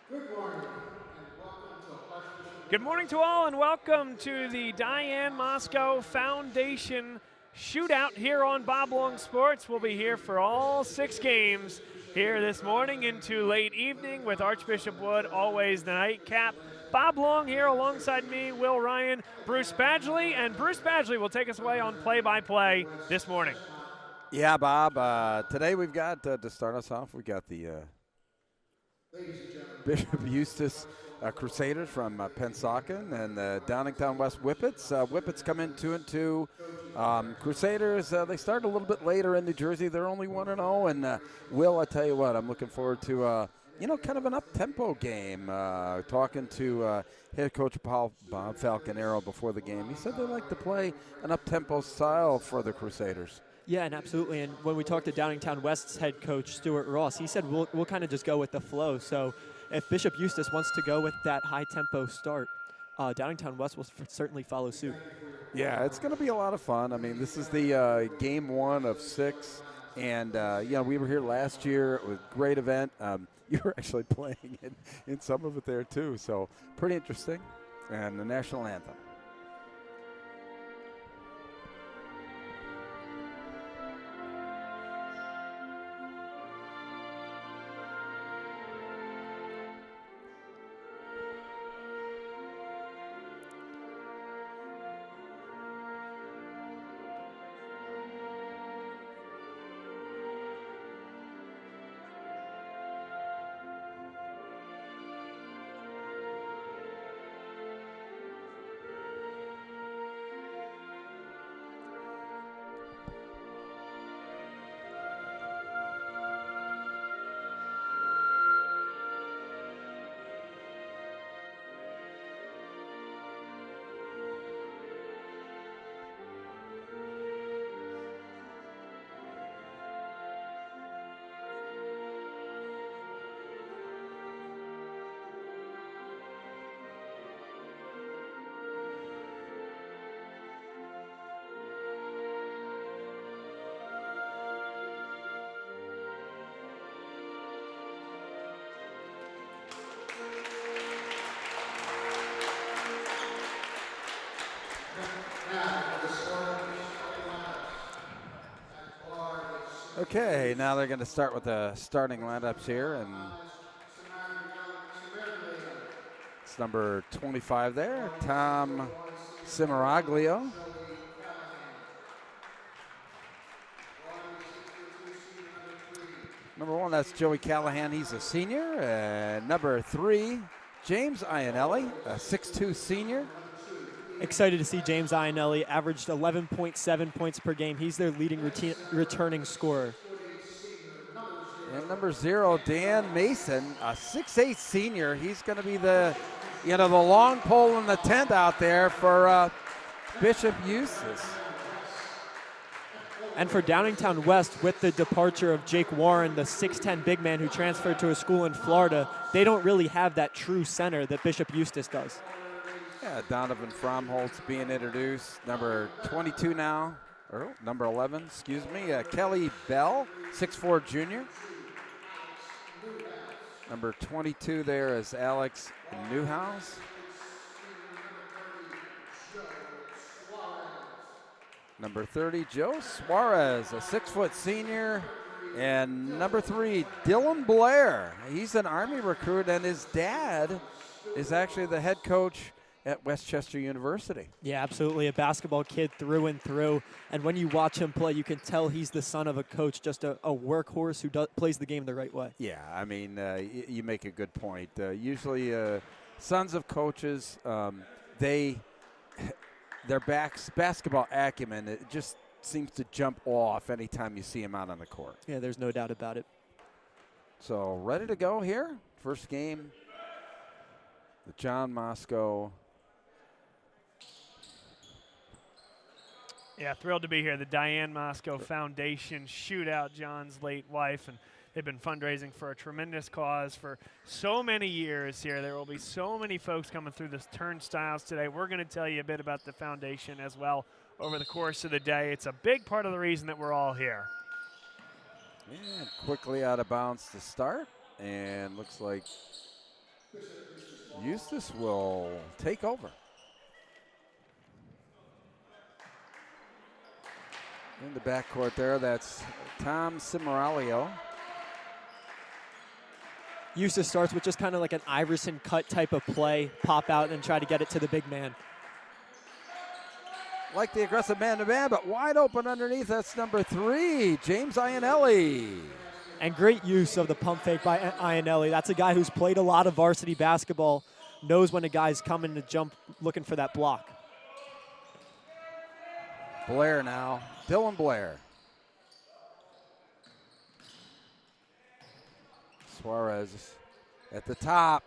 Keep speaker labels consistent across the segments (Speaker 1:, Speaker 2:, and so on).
Speaker 1: Good morning to all, and welcome to the Diane Mosco Foundation Shootout here on Bob Long Sports. We'll be here for all 6 games here this morning into late evening with Archbishop Wood, always the nightcap. Bob Long here alongside me, Will Ryan, Bruce Badgley, and Bruce Badgley will take us away on play-by-play this morning.
Speaker 2: Yeah, Bob. Today we've got, to start us off, we got the Bishop Eustace Crusaders from Pennsauken and the Downingtown West Whippets. Whippets come in 2-2. Crusaders, they start a little bit later in New Jersey. They're only 1-0. And Will, I tell you what, I'm looking forward to kind of an up-tempo game. Talking to head coach Bob Falconero before the game. He said they like to play an up-tempo style for the Crusaders.
Speaker 3: Yeah, and absolutely. And when we talked to Downingtown West's head coach, Stuart Ross, he said we'll kind of just go with the flow. So if Bishop Eustace wants to go with that high-tempo start, Downingtown West will certainly follow suit.
Speaker 2: Yeah, it's going to be a lot of fun. I mean, this is the game 1 of 6. And, we were here last year. It was a great event. You were actually playing in some of it there, too. So pretty interesting. And the national anthem. Okay, now they're going to start with the starting lineups here, and it's number 25 there, Tom Cimeraglio. Number 1, that's Joey Callahan. He's a senior. And number 3, James Ionelli, a 6'2 senior.
Speaker 3: Excited to see James Ionelli, averaged 11.7 points per game. He's their leading returning scorer.
Speaker 2: And number 0, Dan Mason, a 6'8 senior. He's going to be the long pole in the tent out there for Bishop Eustace.
Speaker 3: And for Downingtown West, with the departure of Jake Warren, the 6'10 big man who transferred to a school in Florida, they don't really have that true center that Bishop Eustace does.
Speaker 2: Yeah, Donovan Fromholtz being introduced. Number 22 now, or number 11, excuse me. Kelly Bell, 6'4 junior. Number 22 there is Alex Newhouse. Number 30, Joe Suarez, a 6' senior. And number 3, Dylan Blair. He's an Army recruit, and his dad is actually the head coach at Westchester University.
Speaker 3: Yeah, absolutely. A basketball kid through and through. And when you watch him play, you can tell he's the son of a coach, just a workhorse who plays the game the right way.
Speaker 2: Yeah, I mean, you make a good point. Usually sons of coaches, their basketball acumen, it just seems to jump off anytime you see him out on the court.
Speaker 3: Yeah, there's no doubt about it.
Speaker 2: So ready to go here. First game, the John Mosco.
Speaker 1: Yeah, thrilled to be here. The Diane Mosco Foundation Shootout, John's late wife, and they've been fundraising for a tremendous cause for so many years here. There will be so many folks coming through the turnstiles today. We're going to tell you a bit about the foundation as well over the course of the day. It's a big part of the reason that we're all here.
Speaker 2: And quickly out of bounds to start, and looks like Eustace will take over. In the backcourt there, that's Tom Cimaralio.
Speaker 3: Eustace starts with just kind of like an Iverson cut type of play, pop out and try to get it to the big man.
Speaker 2: Like the aggressive man-to-man, but wide open underneath. That's number 3, James Ionelli.
Speaker 3: And great use of the pump fake by Ionelli. That's a guy who's played a lot of varsity basketball, knows when a guy's coming to jump, looking for that block.
Speaker 2: Blair now, Dylan Blair. Suarez at the top,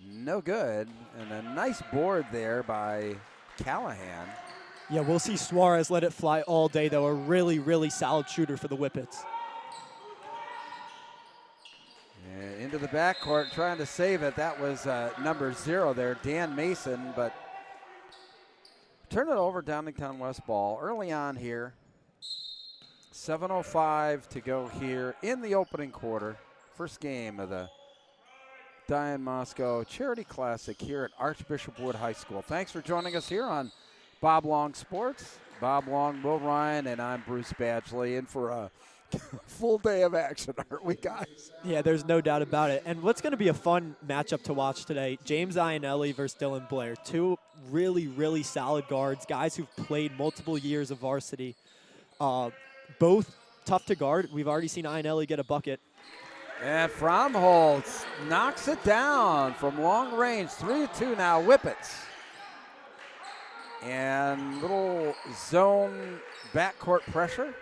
Speaker 2: no good. And a nice board there by Callahan.
Speaker 3: Yeah, we'll see Suarez let it fly all day, though. A really, really solid shooter for the Whippets.
Speaker 2: And into the backcourt, trying to save it. That was number 0 there, Dan Mason, but turn it over, Downingtown West ball. Early on here, 7:05 to go here in the opening quarter. First game of the Diane Mosco Charity Classic here at Archbishop Wood High School. Thanks for joining us here on Bob Long Sports. Bob Long, Will Ryan, and I'm Bruce Badgley, in for a full day of action, aren't we, guys?
Speaker 3: Yeah, there's no doubt about it. And what's going to be a fun matchup to watch today, James Ionelli versus Dylan Blair. Two really, really solid guards, guys who've played multiple years of varsity. Both tough to guard. We've already seen Ionelli get a bucket.
Speaker 2: And Fromholtz knocks it down from long range. 3-2 now, Whippets. And little zone backcourt pressure.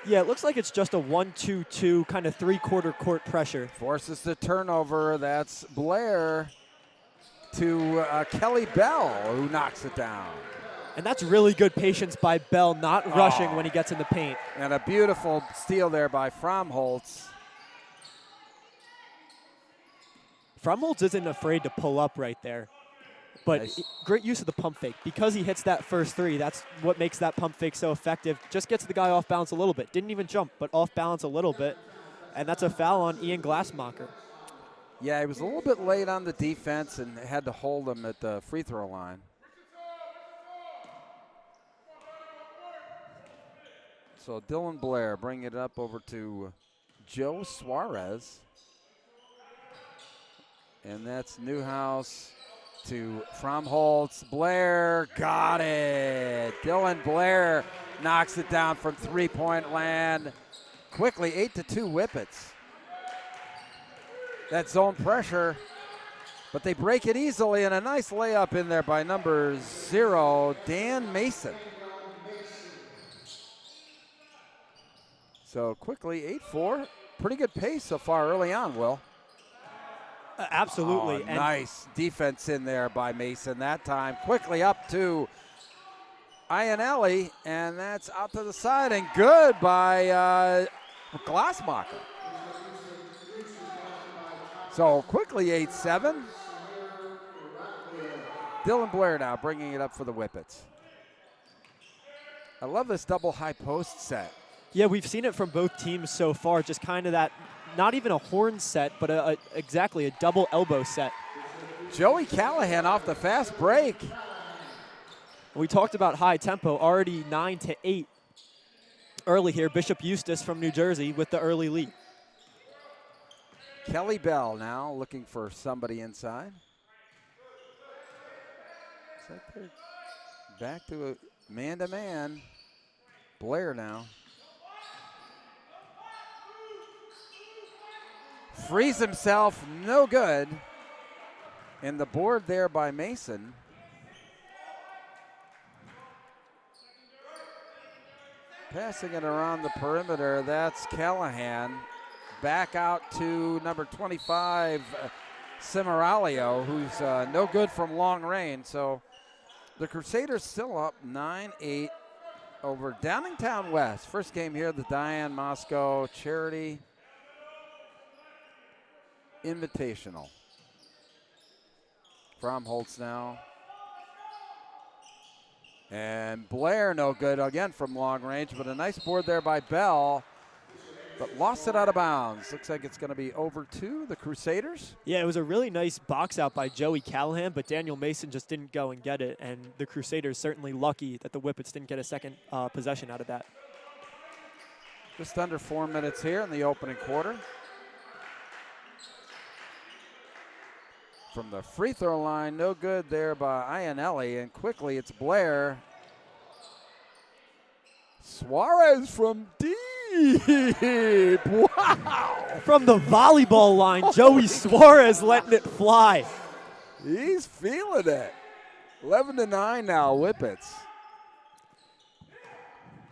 Speaker 3: Yeah, it looks like it's just a 1-2-2 kind of three-quarter court pressure.
Speaker 2: Forces the turnover. That's Blair to Kelly Bell, who knocks it down.
Speaker 3: And that's really good patience by Bell, not rushing when he gets in the paint.
Speaker 2: And a beautiful steal there by Fromholtz.
Speaker 3: Fromholtz isn't afraid to pull up right there. But
Speaker 2: Nice.
Speaker 3: Great use of the pump fake. Because he hits that first three, that's what makes that pump fake so effective. Just gets the guy off balance a little bit. Didn't even jump, but off balance a little bit. And that's a foul on Ian Glassmacher.
Speaker 2: Yeah, he was a little bit late on the defense and had to hold him at the free throw line. So Dylan Blair bringing it up over to Joe Suarez. And that's Newhouse to Fromholtz. Blair got it. Dylan Blair knocks it down from three-point land. Quickly, 8-2 Whippets. That zone pressure, but they break it easily, and a nice layup in there by number 0, Dan Mason. So quickly, 8-4. Pretty good pace so far early on, Will.
Speaker 3: Absolutely.
Speaker 2: Oh, nice defense in there by Mason that time. Quickly up to Ionelli, and that's out to the side, and good by Glassmacher. So quickly 8-7. Dylan Blair now bringing it up for the Whippets. I love this double high post set.
Speaker 3: Yeah, we've seen it from both teams so far, just kind of that, not even a horn set, but exactly a double elbow set.
Speaker 2: Joey Callahan off the fast break.
Speaker 3: We talked about high tempo, already 9-8 early here. Bishop Eustace from New Jersey with the early lead.
Speaker 2: Kelly Bell now looking for somebody inside. Back to a man-to-man. Blair now. Frees himself, no good. And the board there by Mason. Passing it around the perimeter, that's Callahan. Back out to number 25, Cimaralio, who's no good from long range. So the Crusaders still up 9-8 over Downingtown West. First game here, the Diane Mosco Charity Invitational. Fromholtz now. And Blair no good again from long range, but a nice board there by Bell. but lost it out of bounds. Looks like it's going to be over to the Crusaders.
Speaker 3: Yeah, it was a really nice box out by Joey Callahan, but Daniel Mason just didn't go and get it, and the Crusaders certainly lucky that the Whippets didn't get a second possession out of that.
Speaker 2: Just under 4 minutes here in the opening quarter. From the free throw line, no good there by Iannelli, and quickly it's Blair. Suarez from deep. Wow.
Speaker 3: From the volleyball line, Joey Suarez letting it fly.
Speaker 2: He's feeling it. 11-9 now, Whippets.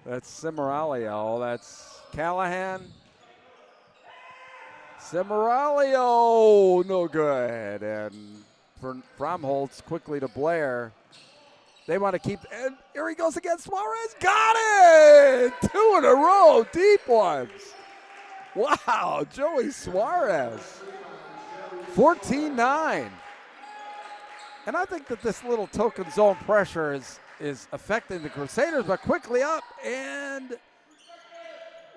Speaker 2: That's Cimaralio. That's Callahan. Cimaralio, no good. And Fromholtz quickly to Blair. They want to keep, and here he goes again. Suarez got it! 2 in a row, deep ones. Wow, Joey Suarez. 14-9. And I think that this little token zone pressure is affecting the Crusaders, but quickly up and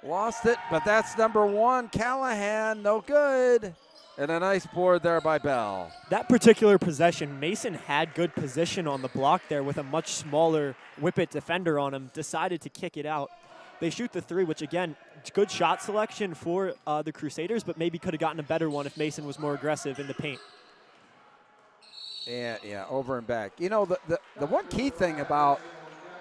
Speaker 2: lost it. But that's number 1, Callahan, no good. And a nice board there by Bell.
Speaker 3: That particular possession, Mason had good position on the block there with a much smaller Whippet defender on him, decided to kick it out. They shoot the 3, which again, good shot selection for the Crusaders, but maybe could have gotten a better one if Mason was more aggressive in the paint.
Speaker 2: Yeah, over and back. You know, the one key thing about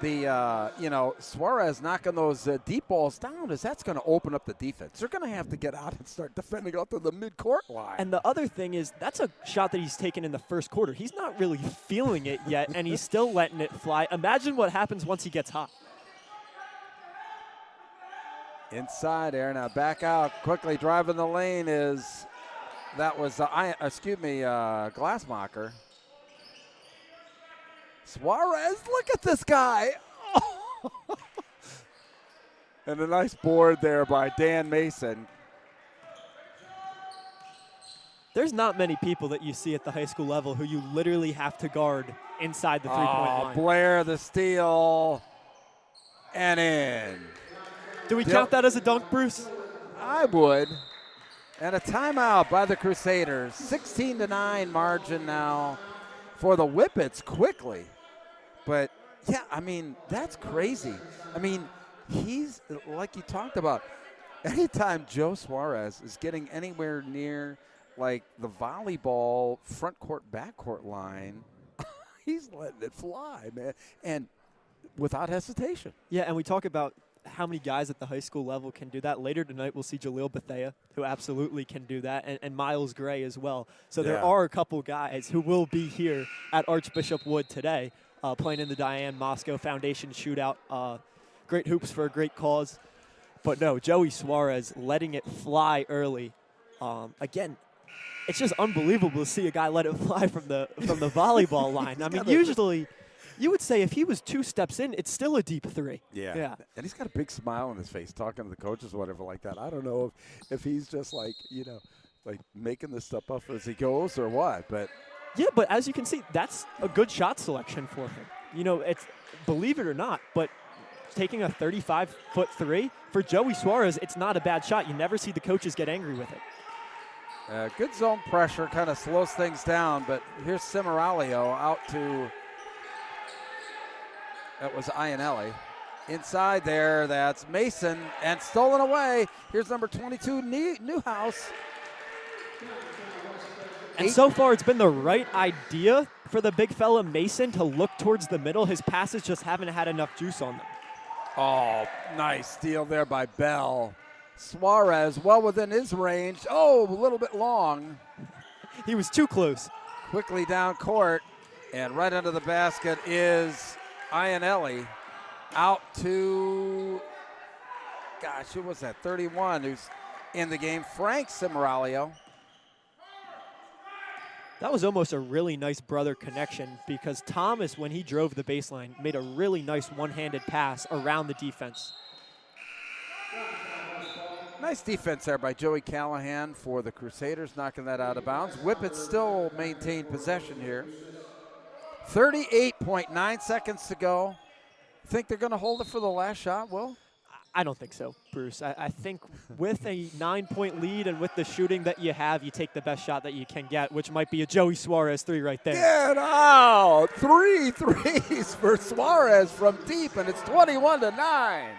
Speaker 2: the, Suarez knocking those deep balls down is that's going to open up the defense. They're going to have to get out and start defending out to the midcourt line.
Speaker 3: And the other thing is that's a shot that he's taken in the first quarter. He's not really feeling it yet, and he's still letting it fly. Imagine what happens once he gets hot.
Speaker 2: Inside there, now back out, quickly driving the lane is, that was, Glassmacher. Suarez, look at this guy. Oh. And a nice board there by Dan Mason.
Speaker 3: There's not many people that you see at the high school level who you literally have to guard inside the three-point line.
Speaker 2: Blair the steal and in.
Speaker 3: Do we count that as a dunk, Bruce?
Speaker 2: I would. And a timeout by the Crusaders. 16-9 margin now for the Whippets quickly. But, yeah, I mean, that's crazy. I mean, he's, like you talked about, anytime Joe Suarez is getting anywhere near, like, the volleyball front court, back court line, he's letting it fly, man, and without hesitation.
Speaker 3: Yeah, and we talk about how many guys at the high school level can do that. Later tonight, we'll see Jaleel Bethea, who absolutely can do that, and Miles Gray as well. So there are a couple guys who will be here at Archbishop Wood today, playing in the Diane Mosco Foundation Shootout. Great hoops for a great cause. But no, Joey Suarez letting it fly early. Again, it's just unbelievable to see a guy let it fly from the volleyball line. I mean, usually you would say if he was 2 steps in, it's still a deep 3.
Speaker 2: Yeah. And he's got a big smile on his face talking to the coaches or whatever like that. I don't know if he's just like, like making this stuff up as he goes or what, but.
Speaker 3: Yeah, but as you can see, that's a good shot selection for him. It's, believe it or not, but taking a 35-foot 3, for Joey Suarez, it's not a bad shot. You never see the coaches get angry with it.
Speaker 2: Good zone pressure kind of slows things down, but here's Cimaralio out to, that was Iannelli. Inside there, that's Mason, and stolen away. Here's number 22, Newhouse.
Speaker 3: And so far, it's been the right idea for the big fella Mason to look towards the middle. His passes just haven't had enough juice on them.
Speaker 2: Oh, nice steal there by Bell. Suarez well within his range. Oh, a little bit long.
Speaker 3: He was too close.
Speaker 2: Quickly down court, and right under the basket is Iannelli. Out to, gosh, who was that? 31, who's in the game. Frank Cimaralio.
Speaker 3: That was almost a really nice brother connection because Thomas, when he drove the baseline, made a really nice one-handed pass around the defense.
Speaker 2: Nice defense there by Joey Callahan for the Crusaders, knocking that out of bounds. Whippets still maintain possession here. 38.9 seconds to go. Think they're going to hold it for the last shot, Will?
Speaker 3: I don't think so, Bruce. I think with a 9-point lead and with the shooting that you have, you take the best shot that you can get, which might be a Joey Suarez 3 right there.
Speaker 2: Get out! 3 threes for Suarez from deep, and it's 21-9.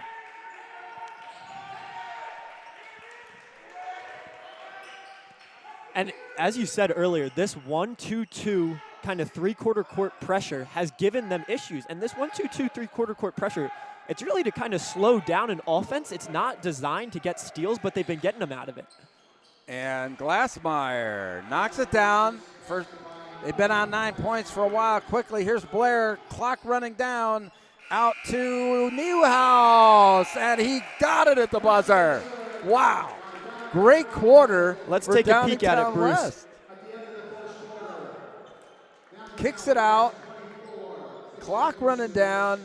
Speaker 3: And as you said earlier, this 1-2-2 kind of three-quarter court pressure has given them issues. And this 1-2-2 three-quarter court pressure, it's really to kind of slow down an offense. It's not designed to get steals, but they've been getting them out of it.
Speaker 2: And Glassmeyer knocks it down. They've been on 9 points for a while. Quickly, here's Blair. Clock running down. Out to Newhouse. And he got it at the buzzer. Wow. Great quarter.
Speaker 3: Let's take a peek at it, Bruce.
Speaker 2: West. Kicks it out. Clock running down.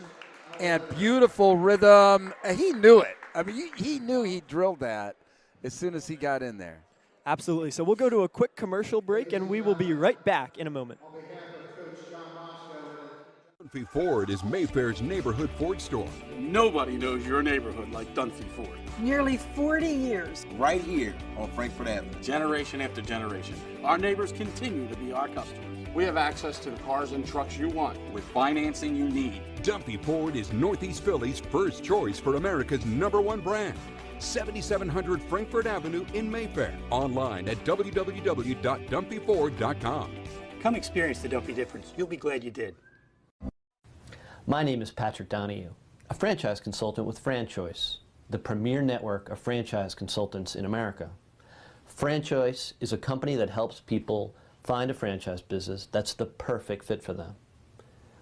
Speaker 2: And beautiful rhythm. He knew it. I mean, he knew he drilled that as soon as he got in there.
Speaker 3: Absolutely. So we'll go to a quick commercial break, and we will be right back in a moment.
Speaker 4: Dunphy Ford is Mayfair's neighborhood Ford store.
Speaker 5: Nobody knows your neighborhood like Dunphy Ford.
Speaker 6: Nearly 40 years.
Speaker 7: Right here on Frankfurt Avenue.
Speaker 5: Generation after generation. Our neighbors continue to be our customers. We have access to the cars and trucks you want with financing you need.
Speaker 4: Dunphy Ford is Northeast Philly's first choice for America's #1 brand. 7700 Frankfurt Avenue in Mayfair. Online at www.dunphyford.com.
Speaker 8: Come experience the Dunphy difference. You'll be glad you did.
Speaker 9: My name is Patrick Donahue, a franchise consultant with FranChoice, the premier network of franchise consultants in America. FranChoice is a company that helps people find a franchise business that's the perfect fit for them.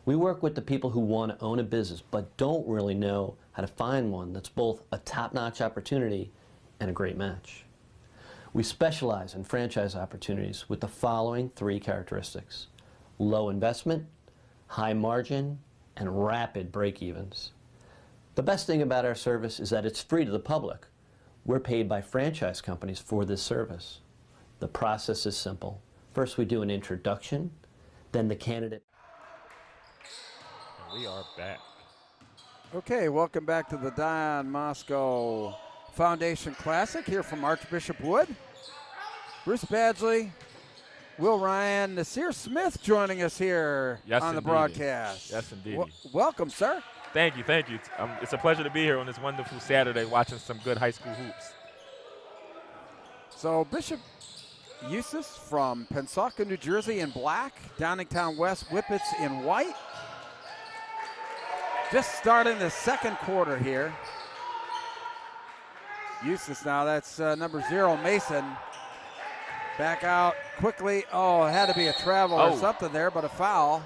Speaker 9: We work with the people who want to own a business but don't really know how to find one that's both a top-notch opportunity and a great match. We specialize in franchise opportunities with the following 3 characteristics: low investment, high margin, and rapid break-evens. The best thing about our service is that it's free to the public. We're paid by franchise companies for this service. The process is simple. First, we do an introduction, then the candidate.
Speaker 1: We are back.
Speaker 2: Okay, welcome back to the Diane Mosco Foundation Classic here from Archbishop Wood. Bruce Badgley, Will Ryan, Nasir Smith joining us here on the broadcast.
Speaker 10: Yes, indeed.
Speaker 2: Welcome, sir.
Speaker 10: Thank you, thank you. It's a pleasure to be here on this wonderful Saturday watching some good high school hoops.
Speaker 2: So Bishop Eustace from Pensacola, New Jersey in black, Downingtown West Whippets in white. Just starting the second quarter here. Eustace now, that's number 0, Mason. Back out quickly. Oh, it had to be a travel or something there, but a foul.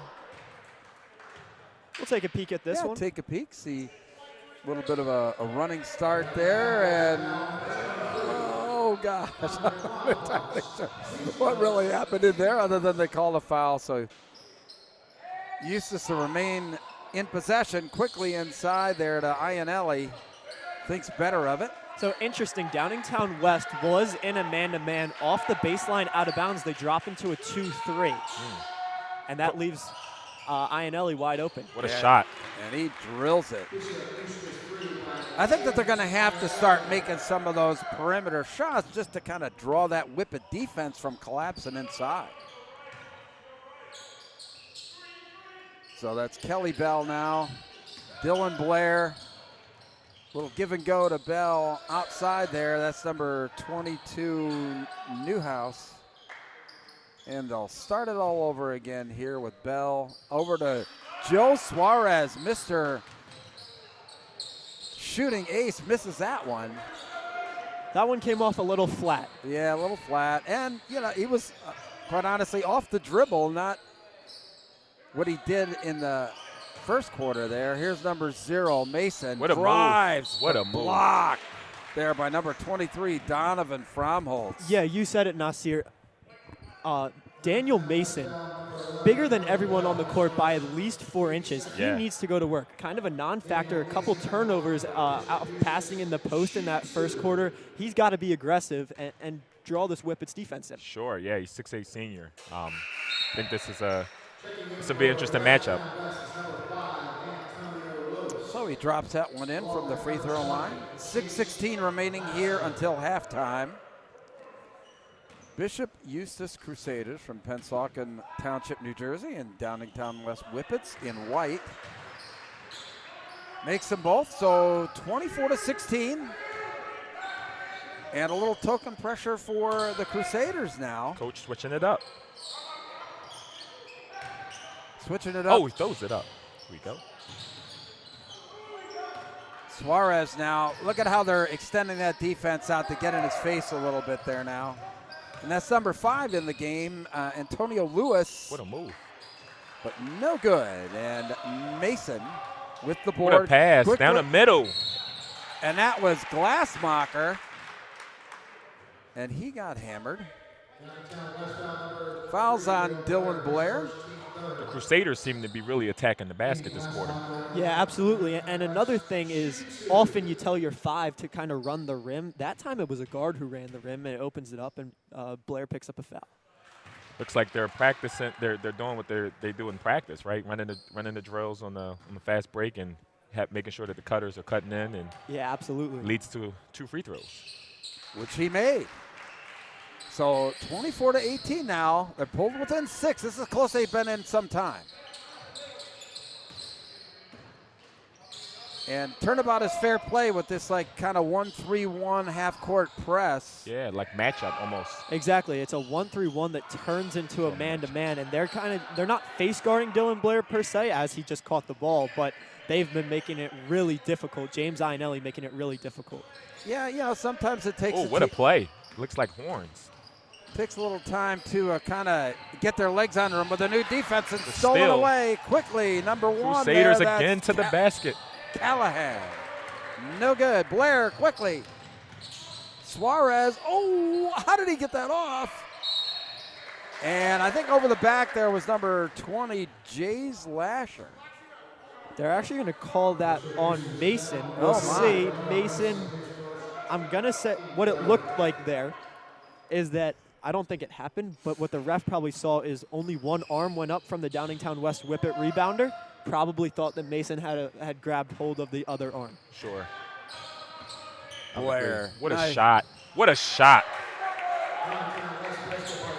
Speaker 3: We'll take a peek at this one.
Speaker 2: Take a peek, see a little bit of a running start there, and oh gosh, I'm not entirely sure what really happened in there other than they called a foul. So Eustace to remain in possession quickly inside there to Iannelli. Thinks better of it.
Speaker 3: So interesting, Downingtown West was in a man-to-man off the baseline out of bounds. They drop into a 2-3. And that leaves Iannelli wide open.
Speaker 10: What a shot.
Speaker 2: And he drills it. I think that they're going to have to start making some of those perimeter shots just to kind of draw that Whippet defense from collapsing inside. So that's Kelly Bell now. Dylan Blair. Little give and go to Bell outside there. That's number 22, Newhouse. And they'll start it all over again here with Bell. Over to Joe Suarez, Mr. Shooting ace, misses that one.
Speaker 3: That one came off a little flat.
Speaker 2: Yeah, a little flat. And, you know, he was, quite honestly, off the dribble, not what he did in the first quarter there. Here's number 0, Mason.
Speaker 10: What a
Speaker 2: drives.
Speaker 10: move. What a move.
Speaker 2: Block there by number 23, Donovan Fromholtz.
Speaker 3: Yeah, you said it, Nasir. Daniel Mason, bigger than everyone on the court by at least 4 inches. He needs to go to work. Kind of a non-factor, a couple turnovers out passing in the post in that first quarter. He's got to be aggressive and draw this Whippets defense in.
Speaker 10: Sure, yeah, he's 6'8" senior. I think this is a be an interesting matchup.
Speaker 2: So he drops that one in from the free throw line. 6:16 remaining here until halftime. Bishop Eustace Crusaders from Pennsauken Township, New Jersey, and Downingtown West Whippets in white. Makes them both, so 24-16. And a little token pressure for the Crusaders now.
Speaker 10: Coach switching it up.
Speaker 2: Switching it up.
Speaker 10: Oh, he throws it up. Here we go.
Speaker 2: Suarez now. Look at how they're extending that defense out to get in his face a little bit there now. And that's number 5 in the game, Antonio Lewis.
Speaker 10: What a move.
Speaker 2: But no good. And Mason with the board.
Speaker 10: What a pass
Speaker 2: quickly
Speaker 10: down the middle.
Speaker 2: And that was Glassmacher. And he got hammered. Fouls on Dylan Blair.
Speaker 10: The Crusaders seem to be really attacking the basket this quarter.
Speaker 3: Yeah, absolutely. And another thing is often you tell your 5 to kind of run the rim. That time it was a guard who ran the rim, and it opens it up, and Blair picks up a foul.
Speaker 10: Looks like they're practicing. They're doing what they do in practice, right? Running the drills on the fast break and making sure that the cutters are cutting in, and
Speaker 3: yeah, absolutely
Speaker 10: leads to 2 free throws,
Speaker 2: which he made. So 24-18 now. They're pulled within 6. This is as close they've been in some time. And turnabout is fair play with this like kind of 1-3-1 half-court press.
Speaker 10: Yeah, like matchup almost.
Speaker 3: Exactly. It's a 1-3-1 that turns into a man-to-man, and they're not face guarding Dylan Blair per se, as he just caught the ball, but they've been making it really difficult. James Ionelli making it really difficult.
Speaker 2: Yeah, you know, sometimes it takes.
Speaker 10: Oh, what a play! Looks like horns.
Speaker 2: Takes a little time to kind of get their legs under them, but the new defense is stolen away quickly. Number 1
Speaker 10: Crusaders
Speaker 2: there,
Speaker 10: again to the basket.
Speaker 2: Callahan. No good. Blair quickly. Suarez. Oh, how did he get that off? And I think over the back there was number 20, Jays Lasher.
Speaker 3: They're actually going to call that on Mason. We'll see. Mason, I'm going to say what it looked like there is that I don't think it happened, but what the ref probably saw is only one arm went up from the Downingtown West Whippet rebounder. Probably thought that Mason had grabbed hold of the other arm.
Speaker 10: Sure.
Speaker 2: Blair.
Speaker 10: What a shot. What a shot.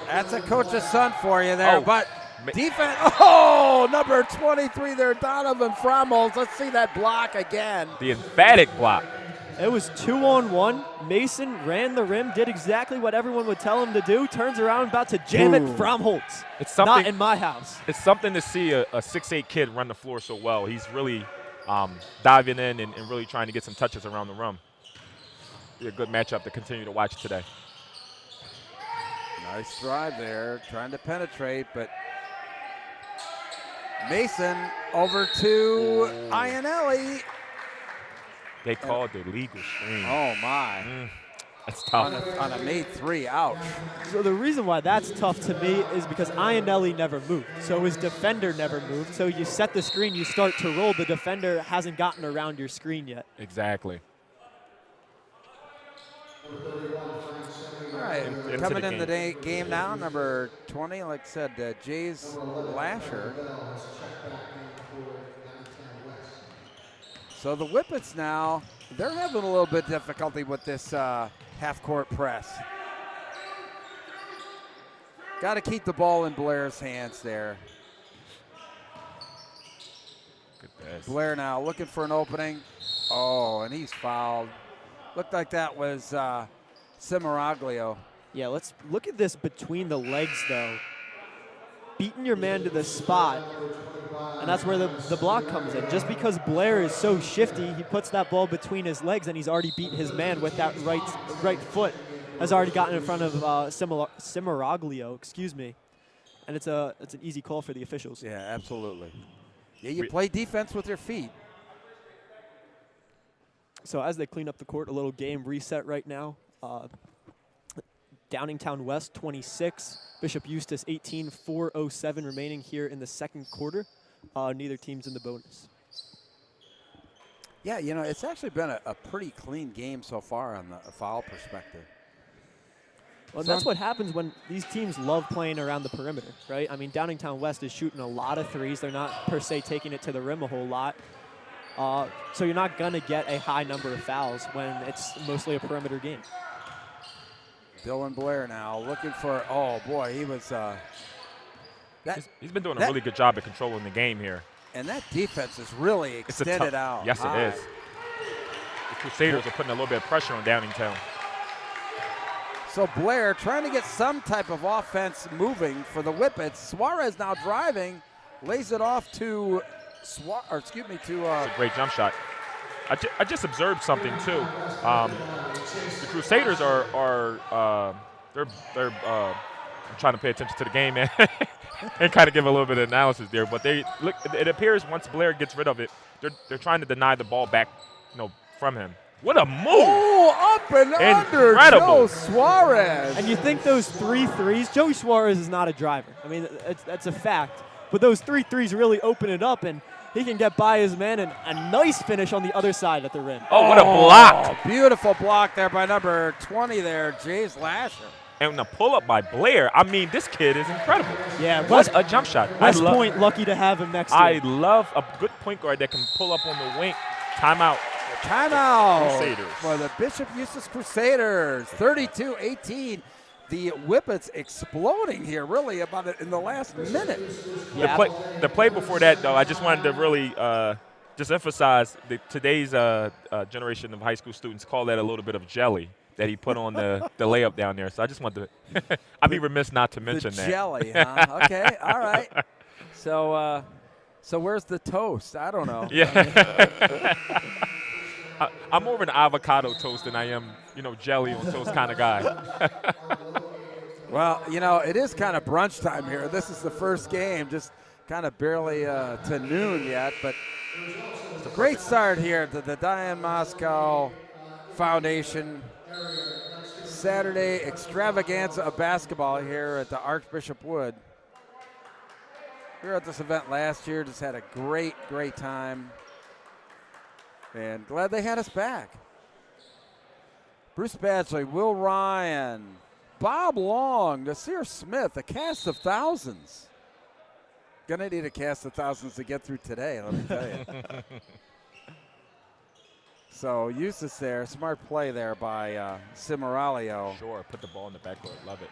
Speaker 2: That's a coach's son for you there, but defense.
Speaker 10: Oh,
Speaker 2: number 23 there, Donovan Fromholz. Let's see that block again.
Speaker 10: The emphatic block.
Speaker 3: It was 2-on-1. Mason ran the rim, did exactly what everyone would tell him to do, turns around, about to jam it. Fromholz.
Speaker 10: It's something,
Speaker 3: not in my house.
Speaker 10: It's something to see a 6'8" kid run the floor so well. He's really diving in and really trying to get some touches around the rim. Be a good matchup to continue to watch today.
Speaker 2: Nice drive there, trying to penetrate, but Mason over to Ionelli.
Speaker 10: They called the legal screen.
Speaker 2: Oh, my.
Speaker 10: That's tough.
Speaker 2: On a made 3, ouch.
Speaker 3: So the reason why that's tough to me is because Ionelli never moved. So his defender never moved. So you set the screen, you start to roll. The defender hasn't gotten around your screen yet.
Speaker 10: Exactly.
Speaker 2: All right, coming in the game now, number 20, like I said, Jays Lasher. So the Whippets now, they're having a little bit of difficulty with this half-court press. Got to keep the ball in Blair's hands there.
Speaker 10: Good pass.
Speaker 2: Blair now looking for an opening. Oh, and he's fouled. Looked like that was Cimaraglio.
Speaker 3: Yeah, let's look at this between the legs, though. Beating your man to the spot, and that's where the block comes in. Just because Blair is so shifty, he puts that ball between his legs, and he's already beat his man with that right foot. Has already gotten in front of Cimaraglio, excuse me. And it's an easy call for the officials.
Speaker 2: Yeah, absolutely. Yeah, you play defense with your feet.
Speaker 3: So as they clean up the court, a little game reset right now. Downingtown West 26, Bishop Eustace 18, 4:07 remaining here in the second quarter. Neither team's in the bonus.
Speaker 2: Yeah, you know, it's actually been a pretty clean game so far on the foul perspective.
Speaker 3: Well, that's what happens when these teams love playing around the perimeter, right? I mean, Downingtown West is shooting a lot of threes. They're not per se taking it to the rim a whole lot. So you're not going to get a high number of fouls when it's mostly a perimeter game.
Speaker 2: Dylan Blair now looking for, oh boy, he was.
Speaker 10: He's been doing a really good job at controlling the game here.
Speaker 2: And that defense is really extended out.
Speaker 10: Yes, it is. The Crusaders are putting a little bit of pressure on Downingtown.
Speaker 2: So Blair trying to get some type of offense moving for the Whippets. Suarez now driving, lays it off to
Speaker 10: It's a great jump shot. I just observed something too. The Crusaders are I'm trying to pay attention to the game, man, and kind of give a little bit of analysis there. But it appears once Blair gets rid of it, they're trying to deny the ball back, from him. What a move!
Speaker 2: Oh, up and under Joe Suarez.
Speaker 3: And you think those 3 threes, Joey Suarez is not a driver. I mean, that's a fact. But those 3 threes really open it up, and he can get by his man, and a nice finish on the other side at the rim.
Speaker 10: Oh, what a block.
Speaker 2: Beautiful block there by number 20 there, Jace Lasher.
Speaker 10: And the pull-up by Blair, I mean, this kid is incredible.
Speaker 3: Yeah,
Speaker 10: what a jump shot.
Speaker 3: West Point lucky to have him next to him.
Speaker 10: I love a good point guard that can pull up on the wing. Timeout.
Speaker 2: Timeout
Speaker 10: Crusaders.
Speaker 2: For the Bishop Eustace Crusaders, 32-18. The Whippets exploding here, really, about it in the last minute.
Speaker 3: Yeah.
Speaker 10: The play before that, though, I just wanted to really just emphasize that today's generation of high school students call that a little bit of jelly that he put on the layup down there. So I just wanted to – I'd be remiss not to mention that.
Speaker 2: Jelly, huh? Okay, all right. So where's the toast? I don't know.
Speaker 10: Yeah. I'm more of an avocado toast than I am, jelly on toast kind of guy.
Speaker 2: Well, it is kind of brunch time here. This is the first game, just kind of barely to noon yet. But it's a great start here to the Diane Mosco Foundation Saturday extravaganza of basketball here at the Archbishop Wood. We were at this event last year, just had a great, great time. And glad they had us back. Bruce Badgley, Will Ryan, Bob Long, Nasir Smith, a cast of thousands. Gonna need a cast of thousands to get through today, let me tell you. So Eustace there, smart play there by Cimaralio.
Speaker 10: Sure, put the ball in the backcourt, love it.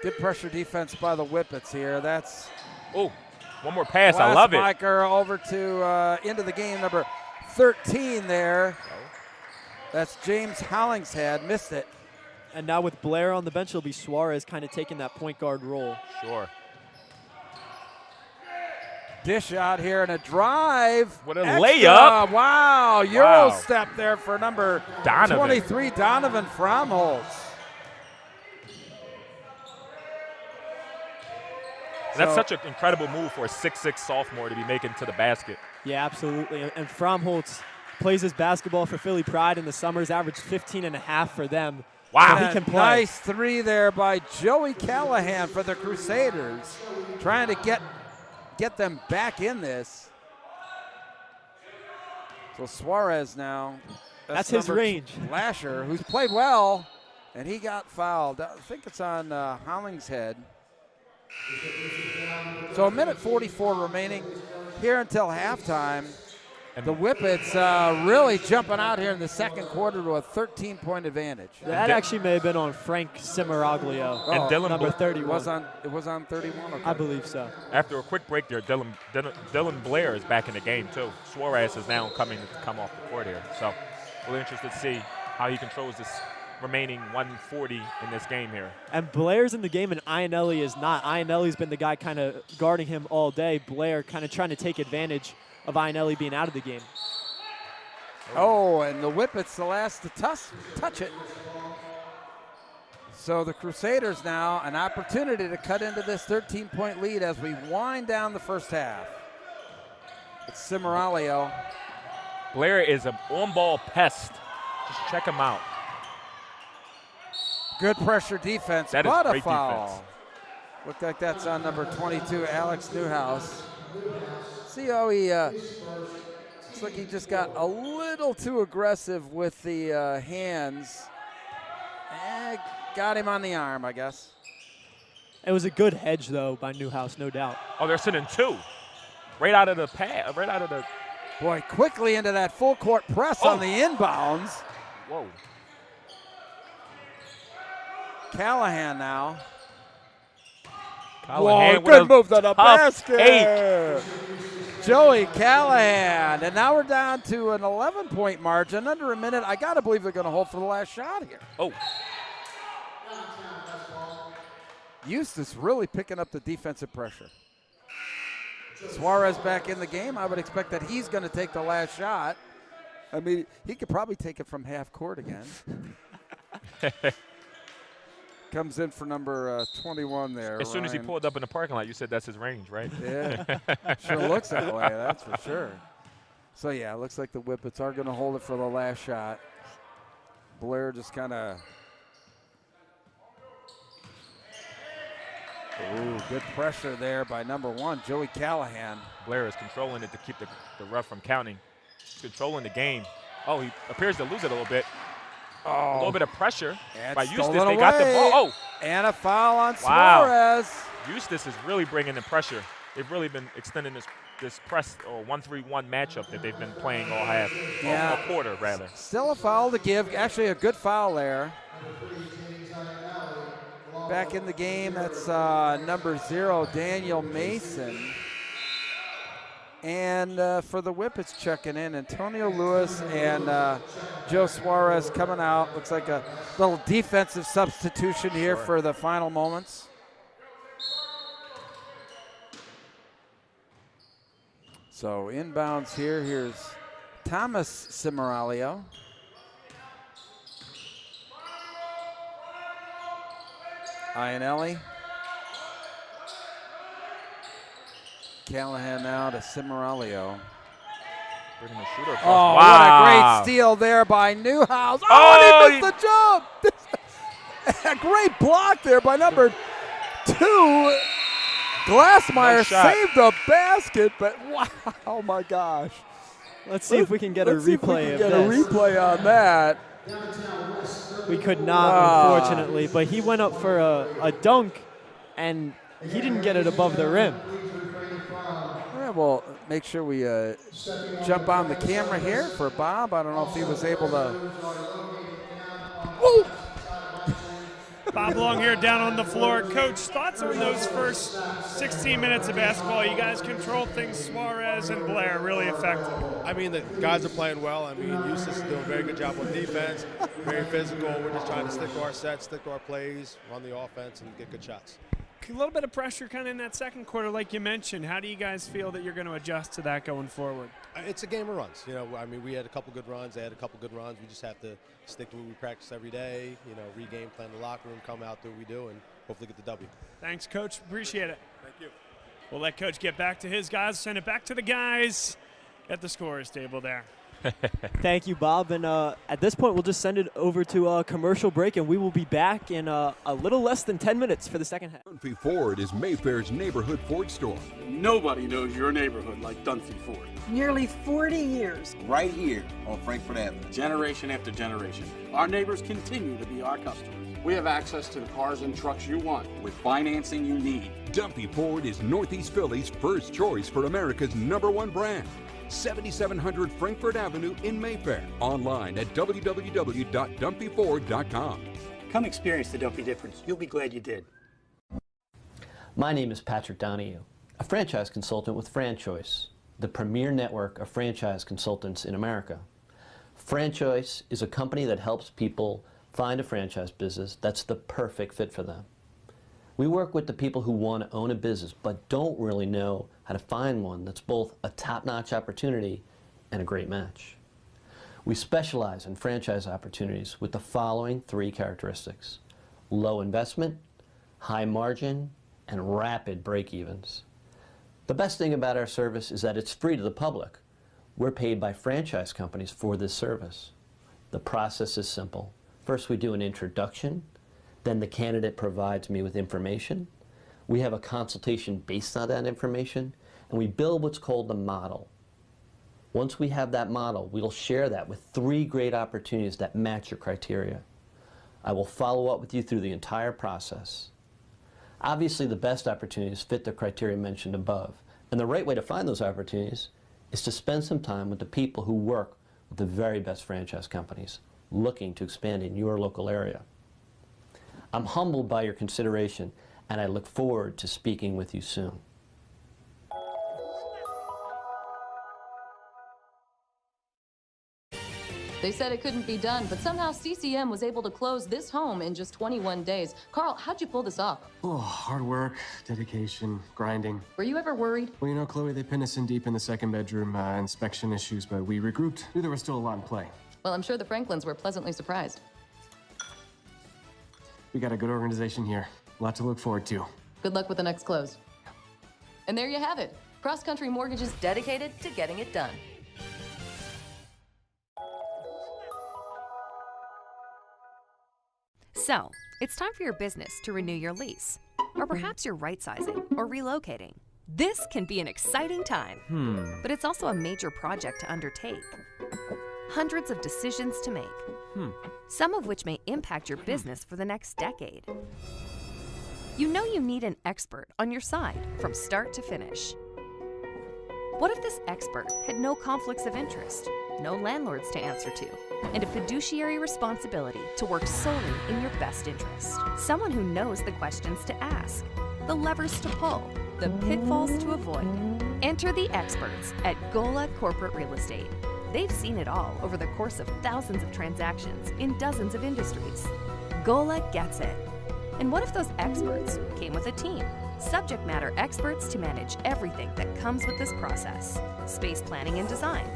Speaker 2: Good pressure defense by the Whippets here. That's
Speaker 10: one more pass, I love it.
Speaker 2: Glassmacher over to into the game, number 13 there. That's James Hollingshead, missed it.
Speaker 3: And now with Blair on the bench, it'll be Suarez kind of taking that point guard role.
Speaker 10: Sure.
Speaker 2: Dish out here and a drive.
Speaker 10: What a layup.
Speaker 2: Wow, Euro step there for number
Speaker 10: Donovan.
Speaker 2: 23, Donovan Fromholtz.
Speaker 10: That's such an incredible move for a 6'6" sophomore to be making to the basket.
Speaker 3: Yeah, absolutely. And Fromholtz plays his basketball for Philly Pride in the summers, averaged 15.5 for them.
Speaker 10: Wow.
Speaker 3: So he can play.
Speaker 2: Nice 3 there by Joey Callahan for the Crusaders, trying to get them back in this. So Suarez now.
Speaker 3: That's his range.
Speaker 2: Lasher, who's played well, and he got fouled. I think it's on Hollingshead. So a minute 44 remaining here until halftime. And the Whippets really jumping out here in the second quarter to a 13-point advantage.
Speaker 3: That actually may have been on Frank Cimaraglio.
Speaker 10: And Dylan
Speaker 3: number 31.
Speaker 2: It was on 31? Okay.
Speaker 3: I believe so.
Speaker 10: After a quick break there, Dylan Blair is back in the game too. Suarez is now come off the court here. So we're interested to see how he controls this remaining 140 in this game here.
Speaker 3: And Blair's in the game and Ionelli is not. Ionelli's been the guy kind of guarding him all day. Blair kind of trying to take advantage of Ionelli being out of the game.
Speaker 2: Oh, and the Whippets the last to touch it. So the Crusaders now an opportunity to cut into this 13-point lead as we wind down the first half. It's Cimaralio.
Speaker 10: Blair is an on-ball pest. Just check him out.
Speaker 2: Good pressure defense,
Speaker 10: that
Speaker 2: but
Speaker 10: is
Speaker 2: a
Speaker 10: great
Speaker 2: foul.
Speaker 10: Defense.
Speaker 2: Looked like that's on number 22, Alex Newhouse. See how he looks like he just got a little too aggressive with the hands. Got him on the arm, I guess.
Speaker 3: It was a good hedge, though, by Newhouse, no doubt.
Speaker 10: Oh, they're sitting 2. right out of the pad, right out of the.
Speaker 2: Boy, quickly into that full court press on the inbounds.
Speaker 10: Whoa.
Speaker 2: Callahan now.
Speaker 10: Callahan
Speaker 2: good move to the
Speaker 10: tough
Speaker 2: basket. Joey Callahan. And now we're down to an 11-point margin. Under a minute. I got to believe they're going to hold for the last shot here.
Speaker 10: Oh.
Speaker 2: Eustace really picking up the defensive pressure. Suarez back in the game. I would expect that he's going to take the last shot. I mean, he could probably take it from half court again. Comes in for number 21 there.
Speaker 10: As soon as he pulled up in the parking lot, you said that's his range, right?
Speaker 2: Yeah, sure looks that way, that's for sure. So, yeah, it looks like the Whippets are going to hold it for the last shot. Blair just kind of. Ooh, good pressure there by number 1, Joey Callahan.
Speaker 10: Blair is controlling it to keep the ref from counting. He's controlling the game. Oh, he appears to lose it a little bit. A little bit of pressure by Eustace. They got the ball. Oh!
Speaker 2: And a foul on Suarez.
Speaker 10: Eustace is really bringing the pressure. They've really been extending this press or 1-3-1 matchup that they've been playing all half, all quarter rather.
Speaker 2: Still a foul to give. Actually, a good foul there. Back in the game, that's number 0, Daniel Mason. And for the Whippets checking in, Antonio Lewis and Joe Suarez coming out. Looks like a little defensive substitution here for the final moments. So inbounds here. Here's Thomas Cimaralio. Iannelli. Callahan now to Cimaralio.
Speaker 10: Bringing the shooter across.
Speaker 2: Oh,
Speaker 10: wow.
Speaker 2: What a great steal there by Newhouse. Oh, and he missed the jump. A great block there by number 2. Glassmeyer saved the basket, but wow, oh my gosh.
Speaker 3: Let's see if we can get a replay of this.
Speaker 2: Get a replay on that.
Speaker 3: We could not, unfortunately, but he went up for a dunk, and he didn't get it above the rim.
Speaker 2: Yeah, well, make sure we jump on the camera here for Bob. I don't know if he was able to.
Speaker 1: Woo! Bob Long here down on the floor. Coach, thoughts on those first 16 minutes of basketball? You guys control things. Suarez and Blair really effective.
Speaker 11: I mean, the guys are playing well. I mean, Eustace is doing a very good job on defense, very physical. We're just trying to stick to our sets, stick to our plays, run the offense, and get good shots.
Speaker 1: A little bit of pressure kind of in that second quarter, like you mentioned. How do you guys feel that you're going to adjust to that going forward?
Speaker 11: It's a game of runs. You know, I mean, we had a couple good runs. They had a couple good runs. We just have to stick to what we practice every day, you know, re-game plan in the locker room, come out, do what we do, and hopefully get the W.
Speaker 1: Thanks, Coach. Appreciate it.
Speaker 11: Thank you.
Speaker 1: We'll let Coach get back to his guys, send it back to the guys at the scorer's table there.
Speaker 3: Thank you, Bob. And at this point, we'll just send it over to a commercial break, and we will be back in a little less than 10 minutes for the second half.
Speaker 4: Dunphy Ford is Mayfair's neighborhood Ford store.
Speaker 5: Nobody knows your neighborhood like Dunphy Ford.
Speaker 6: Nearly 40 years.
Speaker 7: Right here on Frankfurt Avenue.
Speaker 5: Generation after generation, our neighbors continue to be our customers. We have access to the cars and trucks you want with financing you need.
Speaker 4: Dunphy Ford is Northeast Philly's first choice for America's #1 brand. 7700 Frankfurt Avenue in Mayfair. Online at www.dunphyford.com.
Speaker 8: Come experience the Dunphy difference. You'll be glad you did.
Speaker 9: My name is Patrick Donahue, a franchise consultant with FranChoice, the premier network of franchise consultants in America. FranChoice is a company that helps people find a franchise business that's the perfect fit for them. We work with the people who want to own a business but don't really know how to find one that's both a top-notch opportunity and a great match. We specialize in franchise opportunities with the following 3 characteristics: low investment, high margin, and rapid break-evens. The best thing about our service is that it's free to the public. We're paid by franchise companies for this service. The process is simple. First, we do an introduction. Then the candidate provides me with information. We have a consultation based on that information, and we build what's called the model. Once we have that model, we'll share that with 3 great opportunities that match your criteria. I will follow up with you through the entire process. Obviously, the best opportunities fit the criteria mentioned above, And the right way to find those opportunities is to spend some time with the people who work with the very best franchise companies looking to expand in your local area. I'm humbled by your consideration, and I look forward to speaking with you soon.
Speaker 12: They said it couldn't be done, but somehow CCM was able to close this home in just 21 days. Carl, how'd you pull this off?
Speaker 13: Oh, hard work, dedication, grinding.
Speaker 12: Were you ever worried?
Speaker 13: Well, you know, Chloe, they pinned us in deep in the second bedroom, inspection issues, but we regrouped. Knew there was still a lot in play.
Speaker 12: Well, I'm sure the Franklins were pleasantly surprised.
Speaker 13: We got a good organization here. A lot to look forward to.
Speaker 12: Good luck with the next close. And there you have it. Cross Country Mortgage is dedicated to getting it done.
Speaker 14: So, it's time for your business to renew your lease. Or perhaps you're right-sizing or relocating. This can be an exciting time, but it's also a major project to undertake. Hundreds of decisions to make, some of which may impact your business for the next decade. You know you need an expert on your side from start to finish. What if this expert had no conflicts of interest, no landlords to answer to, and a fiduciary responsibility to work solely in your best interest? Someone who knows the questions to ask, the levers to pull, the pitfalls to avoid. Enter the experts at Gola Corporate Real Estate. They've seen it all over the course of thousands of transactions in dozens of industries. Gola gets it. And what if those experts came with a team? Subject matter experts to manage everything that comes with this process. Space planning and design,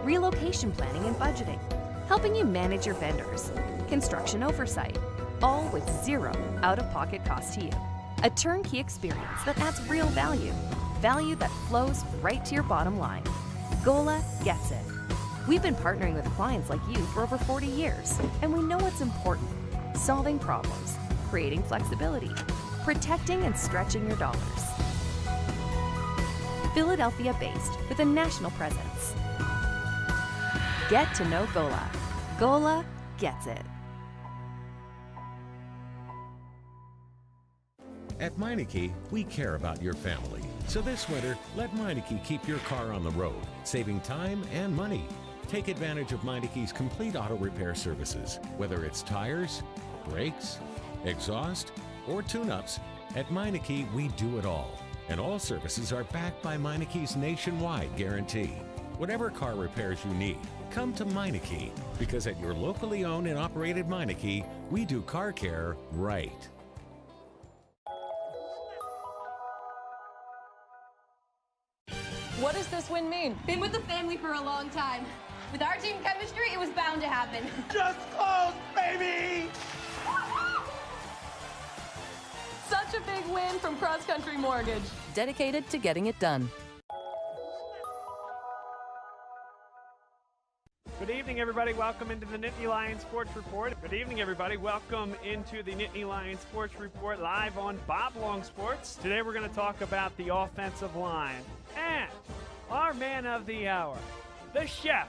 Speaker 14: relocation planning and budgeting, helping you manage your vendors, construction oversight, all with zero out-of-pocket cost to you. A turnkey experience that adds real value, value that flows right to your bottom line. Gola gets it. We've been partnering with clients like you for over 40 years, and we know what's important: solving problems, creating flexibility, protecting and stretching your dollars. Philadelphia-based with a national presence. Get to know Gola. Gola gets it.
Speaker 15: At Meineke, we care about your family. So this winter, let Meineke keep your car on the road, saving time and money. Take advantage of Meineke's complete auto repair services, whether it's tires, brakes, exhaust, or tune-ups. At Meineke, we do it all. And all services are backed by Meineke's nationwide guarantee. Whatever car repairs you need, come to Meineke, because at your locally owned and operated Meineke, we do car care right.
Speaker 12: What does this win mean?
Speaker 16: Been with the family for a long time. With our team chemistry, it was bound to happen.
Speaker 8: Just close, baby!
Speaker 12: Such a big win from Cross Country Mortgage, dedicated to getting it done.
Speaker 1: Good evening, everybody. Welcome into the Nittany Lions Sports Report. Good evening, everybody. Welcome into the Nittany Lions Sports Report live on Bob Long Sports. Today we're going to talk about the offensive line and our man of the hour, the chef,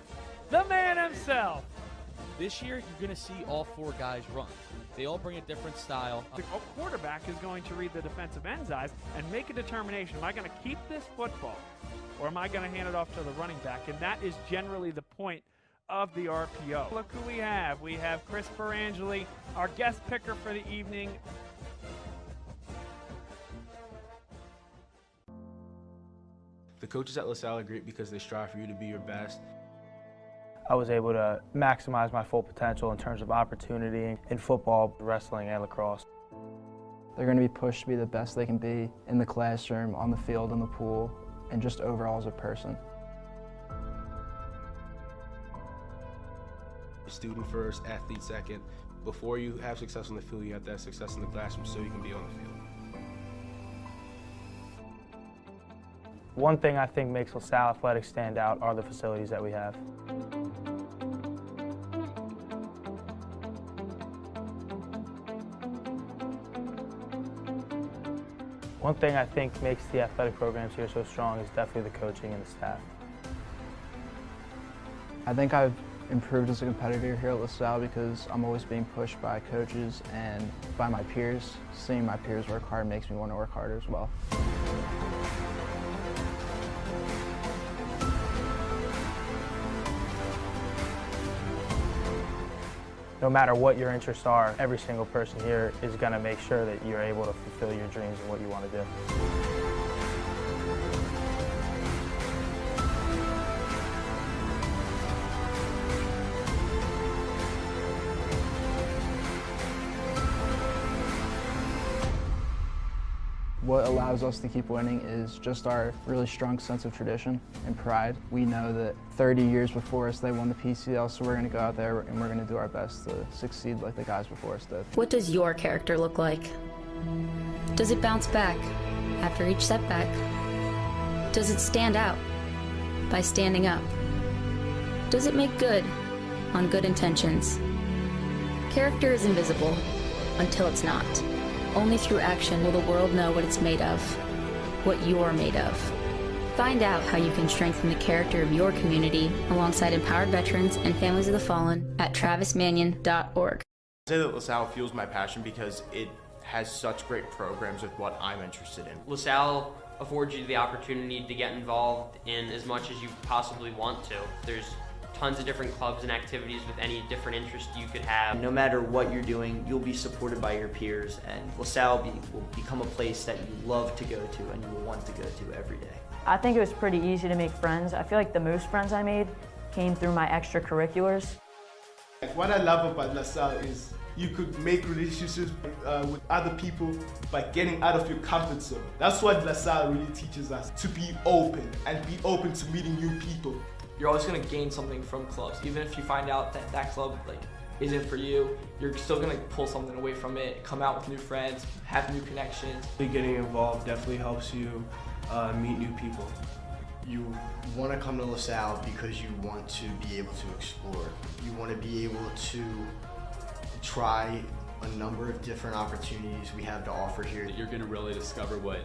Speaker 1: the man himself.
Speaker 17: This year, you're going to see all four guys run. They all bring a different style.
Speaker 1: The quarterback is going to read the defensive end's eyes and make a determination. Am I going to keep this football, or am I going to hand it off to the running back? And that is generally the point of the RPO. Look who we have. We have Chris Perangeli, our guest picker for the evening.
Speaker 18: The coaches at LaSalle are great because they strive for you to be your best.
Speaker 19: I was able to maximize my full potential in terms of opportunity in football, wrestling, and lacrosse.
Speaker 20: They're going to be pushed to be the best they can be in the classroom, on the field, in the pool, and just overall as a person.
Speaker 18: Student first, athlete second. Before you have success on the field, you have to have success in the classroom so you can be on the field.
Speaker 19: One thing I think makes LaSalle Athletics stand out are the facilities that we have. One thing I think makes the athletic programs here so strong is definitely the coaching and the staff.
Speaker 20: I think I've improved as a competitor here at LaSalle because I'm always being pushed by coaches and by my peers. Seeing my peers work hard makes me want to work harder as well.
Speaker 19: no matter what your interests are, every single person here is going to make sure that you're able to fulfill your dreams and what you want to do.
Speaker 20: What allows us to keep winning is just our really strong sense of tradition and pride. We know that 30 years before us, they won the PCL, so we're going to go out there and we're going to do our best to succeed like the guys before us did.
Speaker 21: What does your character look like? Does it bounce back after each setback? Does it stand out by standing up? Does it make good on good intentions? Character is invisible until it's not. Only through action will the world know what it's made of, what you're made of. Find out how you can strengthen the character of your community alongside empowered veterans and families of the fallen at travismanion.org.
Speaker 22: I say that LaSalle fuels my passion because it has such great programs with what I'm interested in.
Speaker 23: LaSalle affords you the opportunity to get involved in as much as you possibly want to. There's tons of different clubs and activities with any different interest you could have.
Speaker 22: No matter what you're doing, you'll be supported by your peers, and LaSalle will become a place that you love to go to and you will want to go to every day.
Speaker 24: I think it was pretty easy to make friends. I feel like the most friends I made came through my extracurriculars.
Speaker 25: What I love about LaSalle is you could make relationships with other people by getting out of your comfort zone. That's what LaSalle really teaches us, to be open and be open to meeting new people.
Speaker 26: You're always going to gain something from clubs. Even if you find out that that club isn't for you, you're still going to pull something away from it, come out with new friends, have new connections.
Speaker 18: Getting involved definitely helps you meet new people.
Speaker 22: You want to come to LaSalle because you want to be able to explore. You want to be able to try a number of different opportunities we have to offer here.
Speaker 27: You're going to really discover what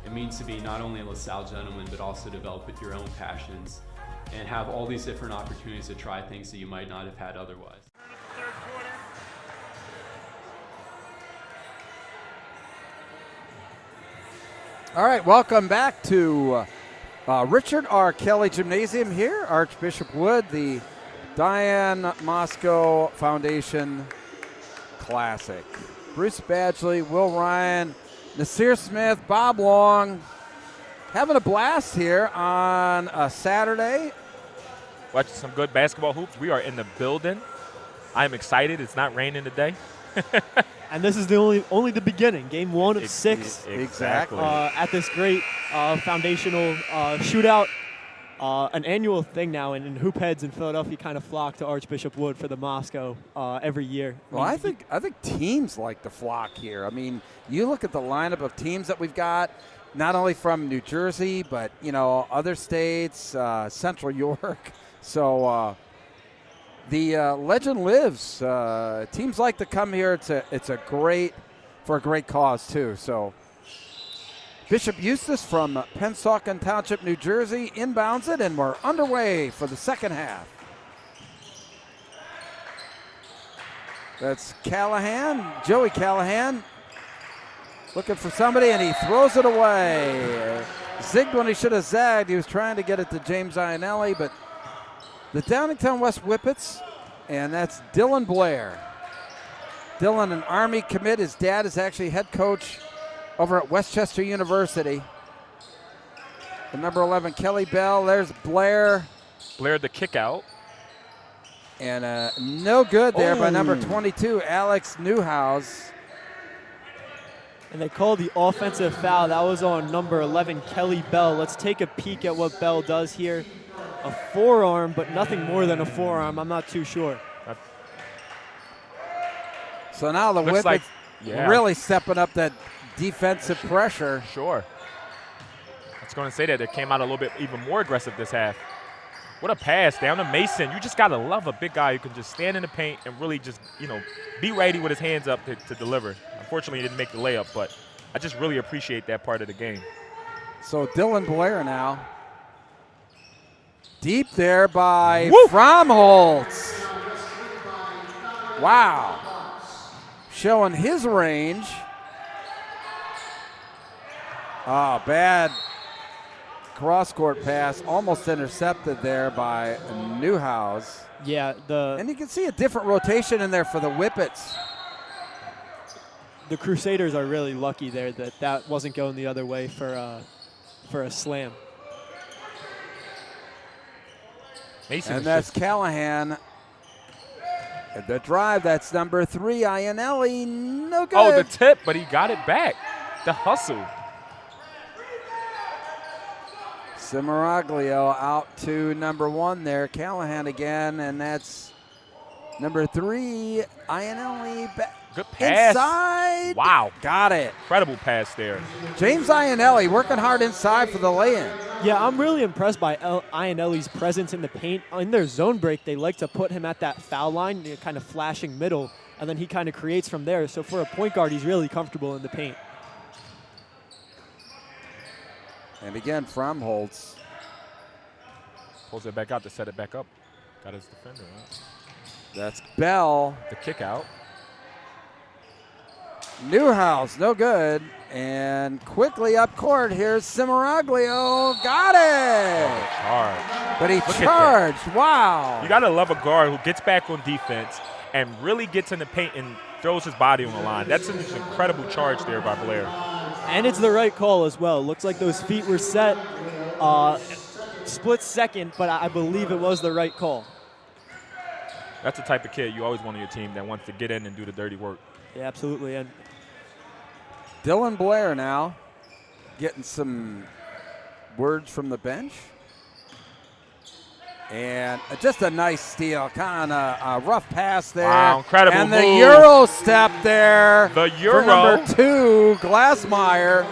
Speaker 27: it means to be not only a LaSalle gentleman, but also develop with your own passions and have all these different opportunities to try things that you might not have had otherwise.
Speaker 2: All right, welcome back to Richard R. Kelly Gymnasium here, Archbishop Wood, the Diane Mosco Foundation Classic. Bruce Badgley, Will Ryan, Nasir Smith, Bob Long, having a blast here on a Saturday.
Speaker 10: Watching some good basketball hoops. We are in the building. I'm excited. It's not raining today.
Speaker 3: And this is the only the beginning. Game 1 of 6.
Speaker 10: Exactly.
Speaker 3: At this great foundational shootout. An annual thing now, and hoop heads in Philadelphia kind of flock to Archbishop Wood for the Mosco every year.
Speaker 2: Well, I think teams like to flock here. I mean, you look at the lineup of teams that we've got, not only from New Jersey, but, other states, Central York. So the legend lives. Teams like to come here. It's a great cause, too. So Bishop Eustace from Pennsauken Township, New Jersey, inbounds it, and we're underway for the second half. That's Callahan, Joey Callahan, looking for somebody, and he throws it away. Zigged when he should have zagged. He was trying to get it to James Ionelli, but the Downingtown West Whippets, and that's Dylan Blair. Dylan, an Army commit. His dad is actually head coach over at Westchester University. The number 11, Kelly Bell. There's Blair.
Speaker 10: Blair the kick out.
Speaker 2: And no good there by number 22, Alex Newhouse.
Speaker 3: And they called the offensive foul. That was on number 11, Kelly Bell. Let's take a peek at what Bell does here. A forearm, but nothing more than a forearm. I'm not too sure.
Speaker 2: So now the Whippets really stepping up that defensive pressure.
Speaker 10: Sure. I was going to say that. It came out a little bit even more aggressive this half. What a pass down to Mason. You just got to love a big guy who can just stand in the paint and really just, be ready with his hands up to deliver. Unfortunately, he didn't make the layup, but I just really appreciate that part of the game.
Speaker 2: So Dylan Blair now. Deep there by Fromholtz. Wow. Showing his range. Oh, bad cross-court pass, almost intercepted there by Newhouse.
Speaker 3: Yeah,
Speaker 2: and you can see a different rotation in there for the Whippets.
Speaker 3: The Crusaders are really lucky there that wasn't going the other way for a slam.
Speaker 10: Mason
Speaker 2: and that's Callahan. The drive, that's number 3, Iannelli, no good.
Speaker 10: Oh, the tip, but he got it back. The hustle.
Speaker 2: Cimaraglio out to number 1 there. Callahan again, and that's number 3, Iannelli back.
Speaker 10: Good pass.
Speaker 2: Inside.
Speaker 10: Wow.
Speaker 2: Got it.
Speaker 10: Incredible pass there.
Speaker 2: James Iannelli working hard inside for the lay-in.
Speaker 3: Yeah, I'm really impressed by Iannelli's presence in the paint. In their zone break, they like to put him at that foul line, kind of flashing middle, and then he kind of creates from there. So for a point guard, he's really comfortable in the paint.
Speaker 2: And again, Fromholtz.
Speaker 10: Pulls it back out to set it back up. Got his defender, right?
Speaker 2: That's Bell.
Speaker 10: The kick out.
Speaker 2: Newhouse, no good. And quickly up court, here's Cimaraglio. Got it!
Speaker 10: Oh, charge.
Speaker 2: But he charged. Wow.
Speaker 10: You got to love a guard who gets back on defense and really gets in the paint and throws his body on the line. That's an incredible charge there by Blair.
Speaker 3: And it's the right call as well. Looks like those feet were set split second, but I believe it was the right call.
Speaker 10: That's the type of kid you always want on your team that wants to get in and do the dirty work.
Speaker 3: Yeah, absolutely. And
Speaker 2: Dylan Blair now getting some words from the bench. And just a nice steal, kind of a rough pass there.
Speaker 10: Wow, incredible
Speaker 2: and
Speaker 10: move.
Speaker 2: the Euro step there.
Speaker 10: The Euro.
Speaker 2: For number 2, Glassmeyer.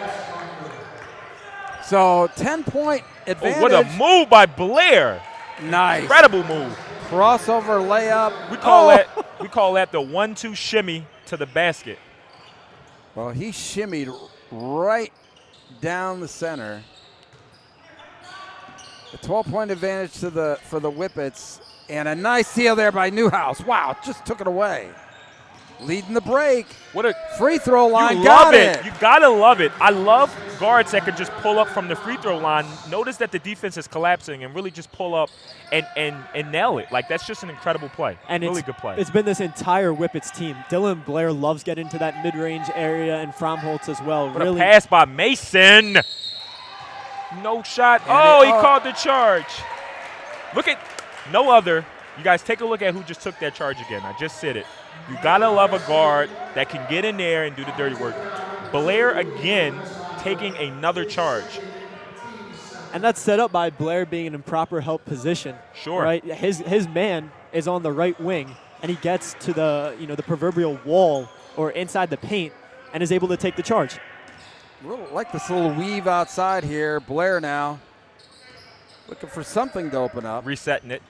Speaker 2: So 10-point advantage.
Speaker 10: Oh, what a move by Blair.
Speaker 2: Nice.
Speaker 10: Incredible move.
Speaker 2: Crossover layup.
Speaker 10: We call that the 1-2 shimmy to the basket.
Speaker 2: Well, he shimmied right down the center. A 12-point advantage for the Whippets, and a nice steal there by Newhouse. Wow, just took it away. Leading the break.
Speaker 10: What a
Speaker 2: free throw line.
Speaker 10: You
Speaker 2: got
Speaker 10: love
Speaker 2: it.
Speaker 10: You gotta love it. I love guards that can just pull up from the free throw line. Notice that the defense is collapsing and really just pull up and nail it. Like, that's just an incredible play.
Speaker 3: And
Speaker 10: really good play.
Speaker 3: It's been this entire Whippets team. Dylan Blair loves getting to that mid-range area, and Fromholtz as well.
Speaker 10: What a pass by Mason. No shot. Oh, he called the charge. Look at no other. You guys take a look at who just took that charge again. I just said it. You got to love a guard that can get in there and do the dirty work. Blair again taking another charge.
Speaker 3: And that's set up by Blair being in improper help position.
Speaker 10: Sure.
Speaker 3: Right? His man is on the right wing, and he gets to the the proverbial wall or inside the paint and is able to take the charge.
Speaker 2: Like this little weave outside here. Blair now looking for something to open up.
Speaker 10: Resetting it.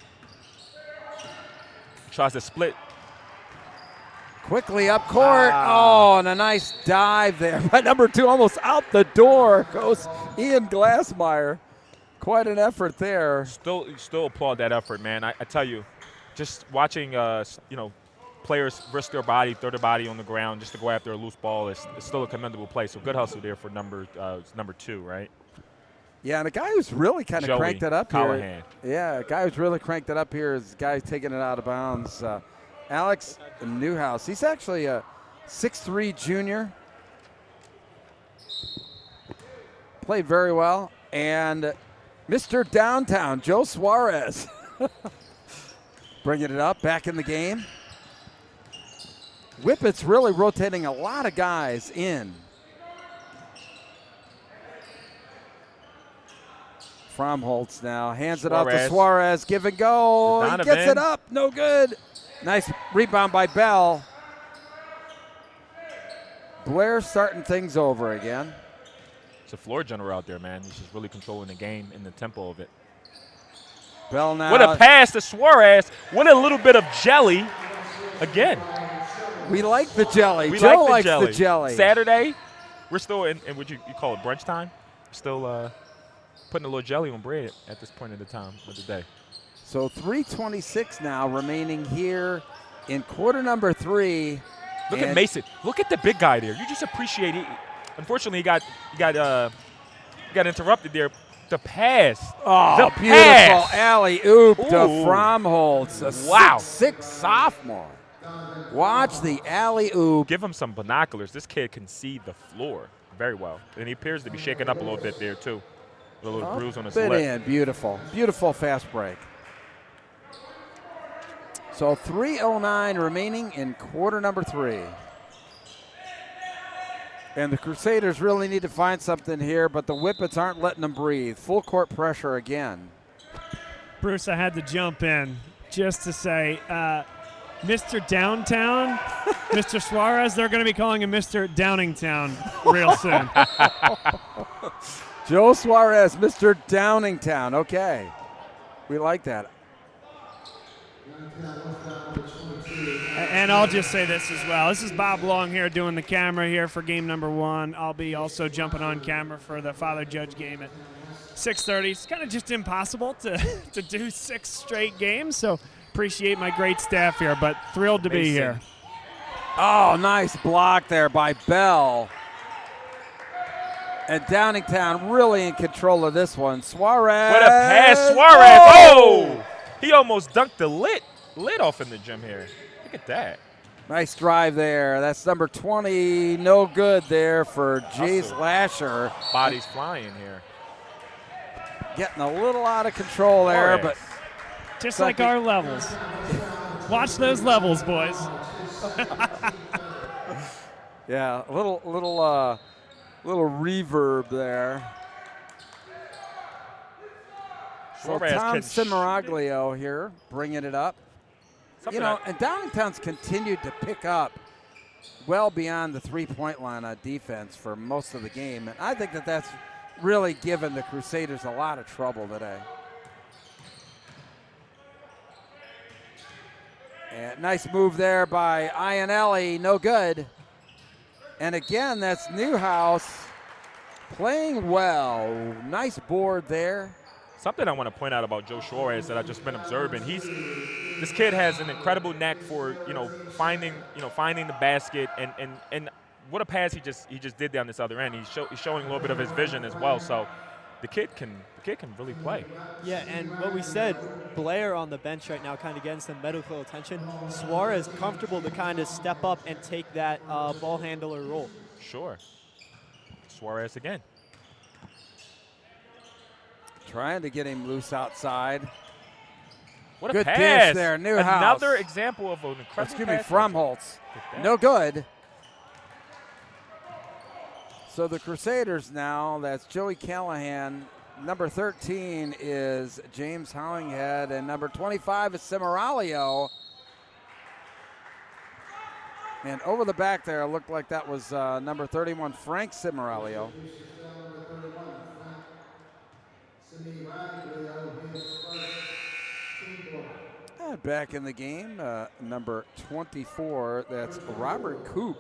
Speaker 10: Tries to split.
Speaker 2: Quickly up court. Oh, and a nice dive there by number 2. Almost out the door goes Ian Glassmeyer. Quite an effort there.
Speaker 10: Still applaud that effort, man. I tell you, just watching players risk their body, throw their body on the ground just to go after a loose ball is still a commendable play. So good hustle there for number 2, right?
Speaker 2: Yeah, and a guy who's really kind of cranked it up
Speaker 10: Callahan.
Speaker 2: here. Yeah, a guy who's really cranked it up here is the guy taking it out of bounds. Alex Newhouse. He's actually a 6'3" junior. Played very well. And Mr. Downtown, Joe Suarez. Bringing it up, back in the game. Whippets really rotating a lot of guys in. Fromholtz now hands it off to Suarez. Give and go. He gets it up. No good. Nice rebound by Bell. Blair starting things over again.
Speaker 10: It's a floor general out there, man. He's just really controlling the game and the tempo of it.
Speaker 2: Bell now.
Speaker 10: What a pass to Suarez. What a little bit of jelly again.
Speaker 2: We like the jelly.
Speaker 10: We
Speaker 2: Joe
Speaker 10: like
Speaker 2: likes the jelly.
Speaker 10: Saturday, we're still in what you call it, brunch time. Still putting a little jelly on bread at this point in the time of the day.
Speaker 2: So 3:26 now remaining here in quarter number 3.
Speaker 10: Look at Mason. Look at the big guy there. You just appreciate it. Unfortunately, he got interrupted there. the pass.
Speaker 2: Oh,
Speaker 10: the
Speaker 2: beautiful
Speaker 10: pass.
Speaker 2: alley-oop to
Speaker 10: Ooh.
Speaker 2: Fromholtz, a
Speaker 10: Wow.
Speaker 2: 6'6" sophomore. Watch the alley-oop.
Speaker 10: Give him some binoculars. This kid can see the floor very well. And he appears to be shaken up a little bit there, too. A little bruise on his
Speaker 2: Bit
Speaker 10: lip.
Speaker 2: in, beautiful. Beautiful fast break. So 3:09 remaining in quarter number 3. And the Crusaders really need to find something here, but the Whippets aren't letting them breathe. Full court pressure again.
Speaker 1: Bruce, I had to jump in just to say, Mr. Downtown, Mr. Suarez, they're going to be calling him Mr. Downingtown real soon.
Speaker 2: Joe Suarez, Mr. Downingtown. Okay. We like that.
Speaker 1: And I'll just say this as well. This is Bob Long here doing the camera here for game number 1. I'll be also jumping on camera for the Father Judge game at 6:30. It's kind of just impossible to do 6 straight games, so appreciate my great staff here, but thrilled to be here.
Speaker 2: Oh, nice block there by Bell. And Downingtown really in control of this one. Suarez.
Speaker 10: What a pass, Suarez. Oh! He almost dunked the lid off in the gym here. Look at that.
Speaker 2: Nice drive there. That's number 20. No good there for Jace Lasher.
Speaker 10: Bodies flying here.
Speaker 2: Getting a little out of control there, but
Speaker 1: just like our levels. Watch those levels, boys.
Speaker 2: Yeah, a little reverb there. So Tom Cimeraglio here bringing it up. And Downingtown's continued to pick up well beyond the three-point line on defense for most of the game. And I think that that's really given the Crusaders a lot of trouble today. And nice move there by Ionelli, no good. And again, that's Newhouse playing well. Nice board there.
Speaker 10: Something I want to point out about Joe Suarez that I've just been observing. This kid has an incredible knack for finding the basket and what a pass he just did down this other end. He's showing a little bit of his vision as well. So the kid can really play.
Speaker 3: Yeah, and what we said, Blair on the bench right now kind of getting some medical attention. Suarez comfortable to kind of step up and take that ball handler role.
Speaker 10: Sure. Suarez again.
Speaker 2: Trying to get him loose outside.
Speaker 10: What a
Speaker 2: good
Speaker 10: pass
Speaker 2: dish there, Newhouse.
Speaker 10: Another example of an incredible
Speaker 2: Excuse me,
Speaker 10: pass.
Speaker 2: Fromholtz. No good. So the Crusaders now, that's Joey Callahan. Number 13 is James Hollinghead, and number 25 is Cimeraglio. And over the back there, it looked like that was number 31, Frank Cimeraglio. And back in the game, number 24, that's Robert Coop.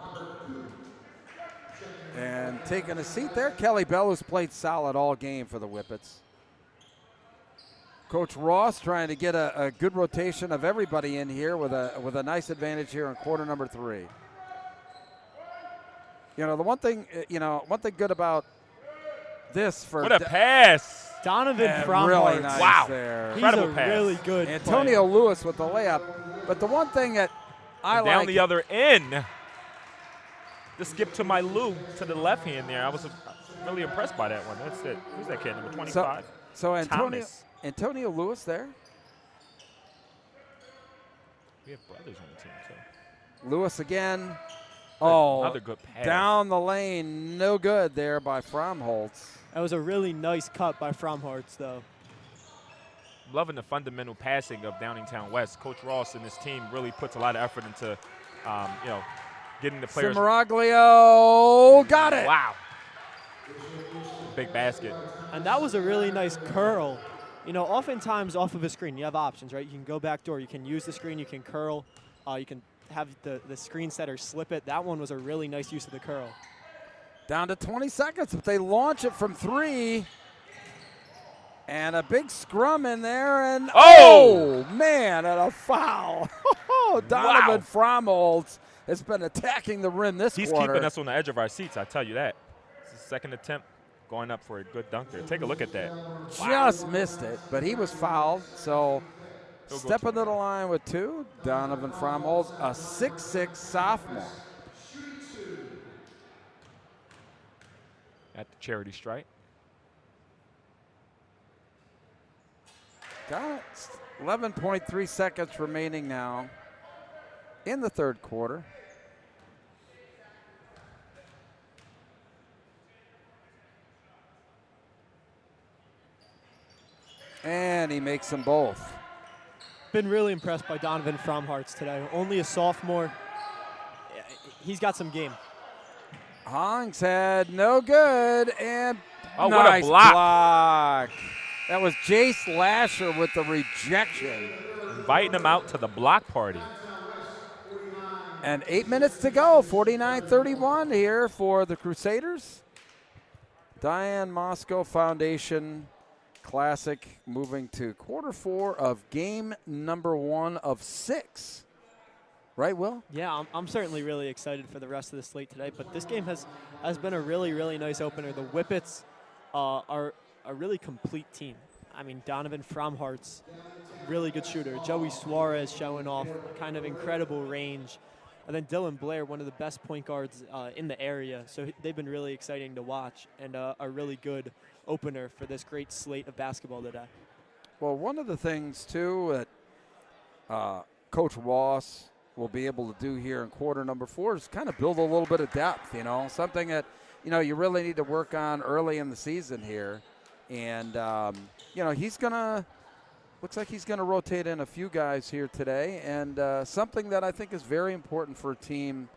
Speaker 2: And taking a seat there, Kelly Bell, who's played solid all game for the Whippets. Coach Ross trying to get a good rotation of everybody in here with a nice advantage here in quarter number 3. The one thing good about this for
Speaker 10: what a pass.
Speaker 3: Donovan Fromholtz.
Speaker 2: Really nice
Speaker 10: wow.
Speaker 2: there.
Speaker 10: Incredible
Speaker 3: He's a
Speaker 10: pass.
Speaker 3: really good
Speaker 2: Antonio
Speaker 3: player.
Speaker 2: Lewis with the layup. But the one thing that I like.
Speaker 10: Down the other end. The skip to my Lou to the left hand there. I was really impressed by that one. That's it. Who's that kid, number 25?
Speaker 2: So Antonio Lewis there.
Speaker 10: We have brothers on the team, too.
Speaker 2: Lewis again. Oh,
Speaker 10: another good pass.
Speaker 2: Down the lane, no good there by Fromholtz.
Speaker 3: That was a really nice cut by Fromholtz, though.
Speaker 10: Loving the fundamental passing of Downingtown West. Coach Ross and his team really puts a lot of effort into, getting the players.
Speaker 2: Cimeraglio got it.
Speaker 10: Wow. Big basket.
Speaker 3: And that was a really nice curl. Oftentimes off of a screen, you have options, right? You can go back door. You can use the screen. You can curl. You can have the screen setter slip it. That one was a really nice use of the curl.
Speaker 2: Down to 20 seconds, but they launch it from 3. And a big scrum in there, and man, and a foul. Donovan Fromholtz has been attacking the rim this quarter.
Speaker 10: He's keeping us on the edge of our seats, I tell you that. It's his second attempt going up for a good dunk there. Take a look at that.
Speaker 2: Just missed it, but he was fouled. So step into the line with 2. Donovan Fromholz, a 6'6" sophomore.
Speaker 10: At the charity stripe.
Speaker 2: Got 11.3 seconds remaining now in the third quarter. And he makes them both.
Speaker 3: Been really impressed by Donovan Fromholz today. Only a sophomore. He's got some game.
Speaker 2: Hogshead, no good, and
Speaker 10: what
Speaker 2: nice
Speaker 10: a block.
Speaker 2: That was Jace Lasher with the rejection.
Speaker 10: Inviting him out to the block party.
Speaker 2: And 8 minutes to go, 49-31 here for the Crusaders. Diane Mosco Foundation Classic moving to quarter 4 of game number 1 of 6. Right, Will?
Speaker 3: Yeah, I'm certainly really excited for the rest of the slate today, but this game has been a really, really nice opener. The Whippets are a really complete team. I mean, Donovan Fromholz, really good shooter. Joey Suarez showing off kind of incredible range. And then Dylan Blair, one of the best point guards in the area. So they've been really exciting to watch and a really good opener for this great slate of basketball today.
Speaker 2: Well, one of the things, too, that Coach Ross will be able to do here in quarter number 4 is kind of build a little bit of depth, something that, you really need to work on early in the season here. And, looks like he's going to rotate in a few guys here today. And something that I think is very important for a team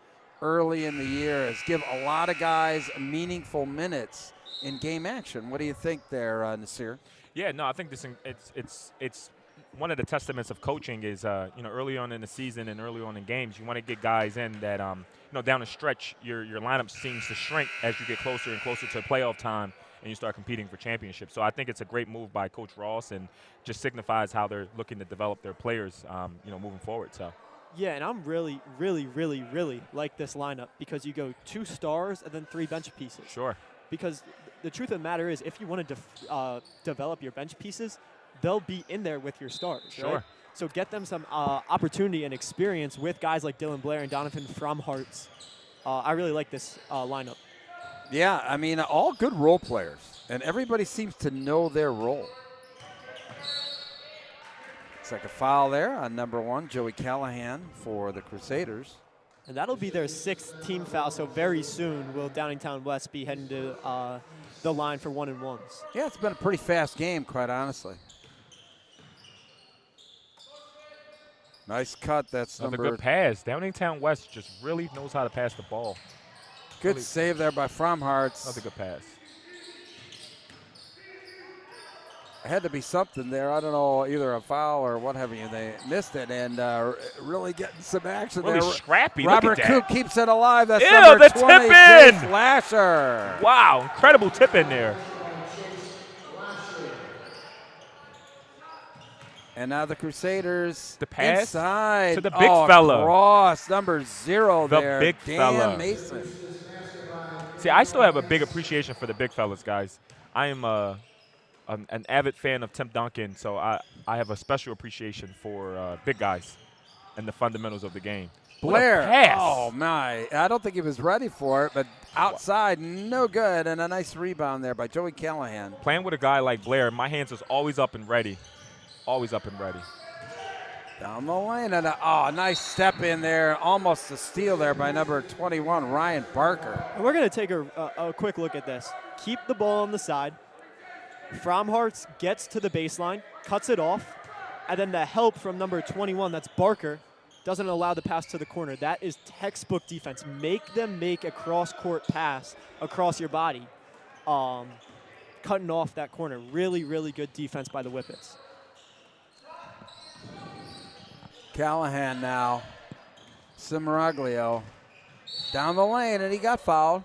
Speaker 2: early in the year is give a lot of guys meaningful minutes in game action. What do you think there, Nasir?
Speaker 10: Yeah, no, I think it's one of the testaments of coaching is, early on in the season and early on in games, you want to get guys in that, down the stretch, your lineup seems to shrink as you get closer and closer to playoff time and you start competing for championships. So I think it's a great move by Coach Ross and just signifies how they're looking to develop their players, moving forward. So.
Speaker 3: Yeah, and I'm really, really, really, really like this lineup because you go 2 stars and then 3 bench pieces.
Speaker 10: Sure.
Speaker 3: Because the truth of the matter is if you want to develop your bench pieces, they'll be in there with your stars.
Speaker 10: Sure.
Speaker 3: Right? So get them some opportunity and experience with guys like Dylan Blair and Donovan Fromholz. I really like this lineup.
Speaker 2: Yeah, I mean, all good role players, and everybody seems to know their role. Looks like a foul there on number 1, Joey Callahan for the Crusaders.
Speaker 3: And that'll be their 6th team foul, so very soon will Downingtown West be heading to the line for 1-and-1s.
Speaker 2: Yeah, it's been a pretty fast game, quite honestly. Nice cut. That's
Speaker 10: another
Speaker 2: number.
Speaker 10: Good pass. Downingtown West just really knows how to pass the ball.
Speaker 2: Good
Speaker 10: really
Speaker 2: save there by Fromholz.
Speaker 10: Another good pass.
Speaker 2: Had to be something there. I don't know, either a foul or what have you. They missed it and really getting some action
Speaker 10: really
Speaker 2: there.
Speaker 10: Scrappy.
Speaker 2: Robert Kook keeps it alive. That's
Speaker 10: Ew,
Speaker 2: number
Speaker 10: the
Speaker 2: 20,
Speaker 10: tip in.
Speaker 2: Jace Lasher.
Speaker 10: Wow, incredible tip in there.
Speaker 2: And now the Crusaders
Speaker 10: the pass
Speaker 2: inside
Speaker 10: to the big fella.
Speaker 2: Cross, number 0
Speaker 10: the
Speaker 2: there.
Speaker 10: Big
Speaker 2: Dan
Speaker 10: fella.
Speaker 2: Mason.
Speaker 10: See, I still have a big appreciation for the big fellas, guys. I am an avid fan of Tim Duncan, so I have a special appreciation for big guys and the fundamentals of the game.
Speaker 2: Blair,
Speaker 10: pass.
Speaker 2: Oh my, I don't think he was ready for it, but outside, no good, and a nice rebound there by Joey Callahan.
Speaker 10: Playing with a guy like Blair, my hands is always up and ready. Always up and ready.
Speaker 2: Down the lane, and a nice step in there, almost a steal there by number 21, Ryan Barker.
Speaker 3: And we're going to take a quick look at this. Keep the ball on the side. Fromholz gets to the baseline, cuts it off, and then the help from number 21, that's Barker, doesn't allow the pass to the corner. That is textbook defense. Make them make a cross-court pass across your body, cutting off that corner. Really, really good defense by the Whippets.
Speaker 2: Callahan now, Cimaraglio, down the lane, and he got fouled.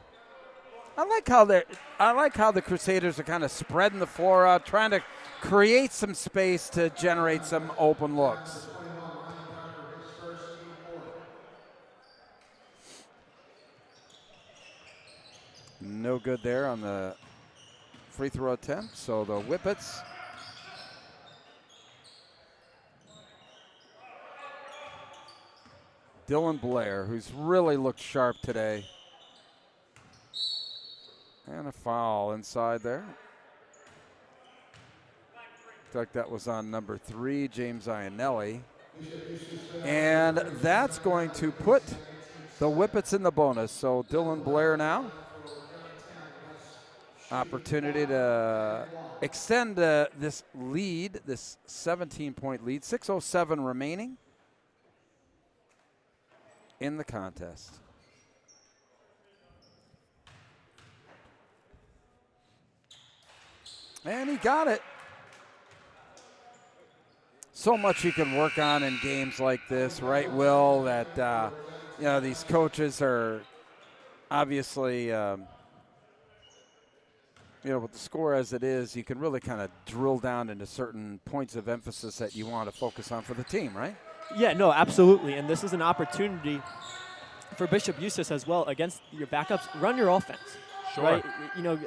Speaker 2: I like how the Crusaders are kind of spreading the floor out, trying to create some space to generate some open looks. No good there on the free throw attempt. So the Whippets Dylan Blair, who's really looked sharp today. And a foul inside there. Looks like that was on number 3, James Iannelli. And that's going to put the Whippets in the bonus. So Dylan Blair now. Opportunity to extend this lead, this 17-point lead. 6:07 remaining in the contest. And he got it. So much you can work on in games like this, right, Will, that, you know, these coaches are obviously, you know, with the score as it is, you can really kind of drill down into certain points of emphasis that you want to focus on for the team, right?
Speaker 3: Yeah, no, absolutely. And this is an opportunity for Bishop Eustace as well against your backups. Run your offense.
Speaker 10: Sure.
Speaker 3: Right? You know,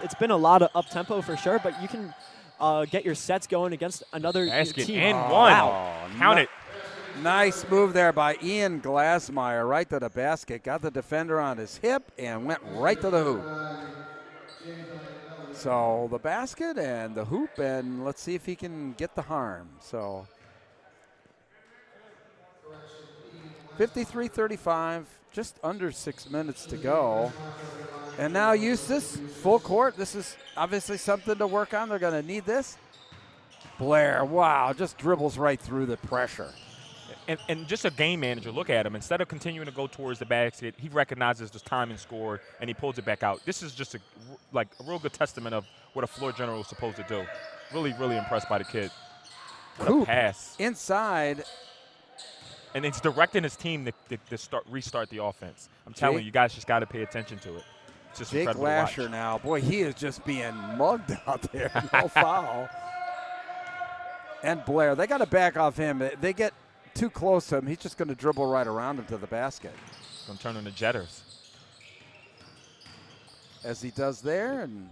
Speaker 3: it's been a lot of up-tempo for sure, but you can get your sets going against another
Speaker 10: basket
Speaker 3: team.
Speaker 10: And one.
Speaker 3: Wow.
Speaker 10: Count it.
Speaker 2: Nice move there by Ian Glassmeyer, right to the basket. Got the defender on his hip and went right to the hoop. So the basket and the hoop, and let's see if he can get the harm. So 53-35, just under 6 minutes to go. And now Eustace, full court. This is obviously something to work on. They're going to need this. Blair, wow, just dribbles right through the pressure.
Speaker 10: And just a game manager, look at him. Instead of continuing to go towards the basket, he recognizes the time and score, and he pulls it back out. This is just a real good testament of what a floor general is supposed to do. Really, really impressed by the kid. What a pass.
Speaker 2: Inside.
Speaker 10: And it's directing his team to restart the offense. I'm telling you, guys just got to pay attention to it. It's just
Speaker 2: Jake Lasher now. Boy, he is just being mugged out there. No foul. And Blair, they got to back off him. They get too close to him. He's just going to dribble right around him to the basket.
Speaker 10: Going to turn into jetters.
Speaker 2: As he does there. And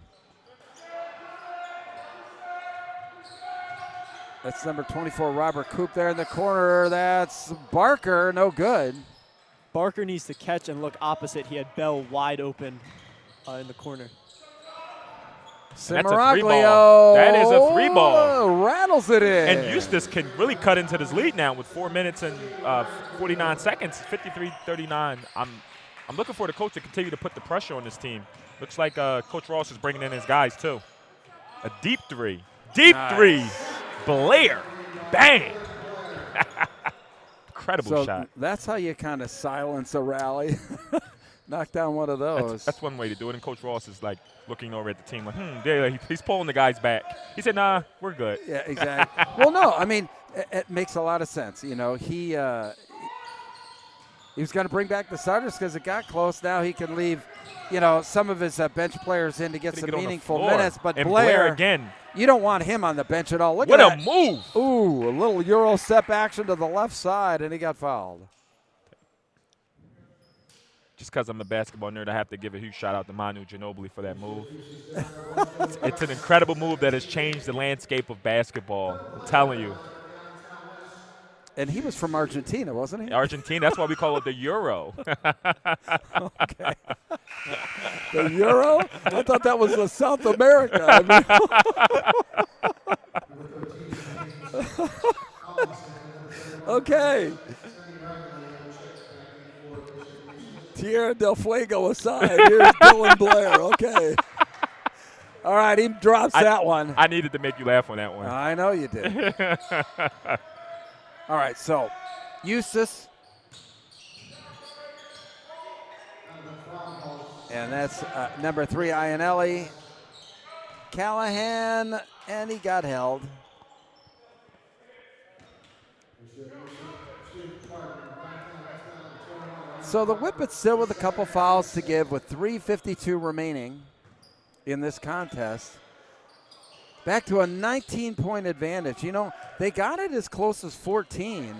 Speaker 2: that's number 24, Robert Coop there in the corner. That's Barker, no good.
Speaker 3: Barker needs to catch and look opposite. He had Bell wide open in the corner.
Speaker 10: That's a 3-ball. That is a 3-ball.
Speaker 2: Rattles it in.
Speaker 10: And Eustace can really cut into this lead now with 4 minutes and 49 seconds, 53-39. I'm looking for the coach to continue to put the pressure on this team. Looks like Coach Ross is bringing in his guys too. A deep three. Deep three. Blair. Bang. Incredible shot.
Speaker 2: That's how you kind of silence a rally. Knock down one of those.
Speaker 10: That's one way to do it. And Coach Ross is like looking over at the team like, he's pulling the guys back. He said, nah, we're good.
Speaker 2: Yeah, exactly. Well, no, I mean, it makes a lot of sense. You know, he was going to bring back the starters because it got close. Now he can leave, you know, some of his bench players in to get some meaningful minutes. But
Speaker 10: Blair again.
Speaker 2: You don't want him on the bench at all. Look
Speaker 10: what
Speaker 2: at
Speaker 10: a move.
Speaker 2: Ooh, a little Euro step action to the left side, and he got fouled.
Speaker 10: Just because I'm a basketball nerd, I have to give a huge shout out to Manu Ginobili for that move. It's an incredible move that has changed the landscape of basketball. I'm telling you.
Speaker 2: And he was from Argentina, wasn't he?
Speaker 10: Argentina. That's why we call it the Euro.
Speaker 2: Okay. The Euro? I thought that was South America. Okay. Tierra del Fuego aside. Here's Dylan Blair. Okay. All right, he drops that one.
Speaker 10: I needed to make you laugh on that one.
Speaker 2: I know you did. All right, so Eustace. And that's number 3, Iannelli. Callahan, and he got held. So the Whippets still with a couple fouls to give with 3:52 remaining in this contest. Back to a 19-point advantage. You know, they got it as close as 14.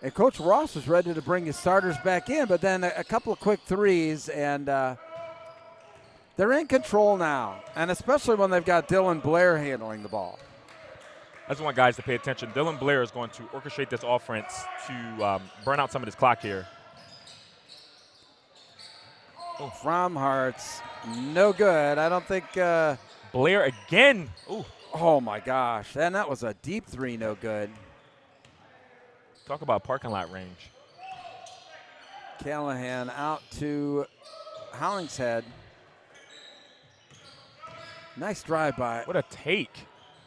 Speaker 2: And Coach Ross was ready to bring his starters back in, but then a couple of quick threes, and They're in control now, and especially when they've got Dylan Blair handling the ball.
Speaker 10: I just want guys to pay attention. Dylan Blair is going to orchestrate this offense to burn out some of this clock here.
Speaker 2: Oh. From Hearts, no good. I don't think
Speaker 10: Blair again. Ooh.
Speaker 2: Oh my gosh, and that was a deep three, no good.
Speaker 10: Talk about parking lot range.
Speaker 2: Callahan out to Hollingshead. Nice drive by.
Speaker 10: What a take.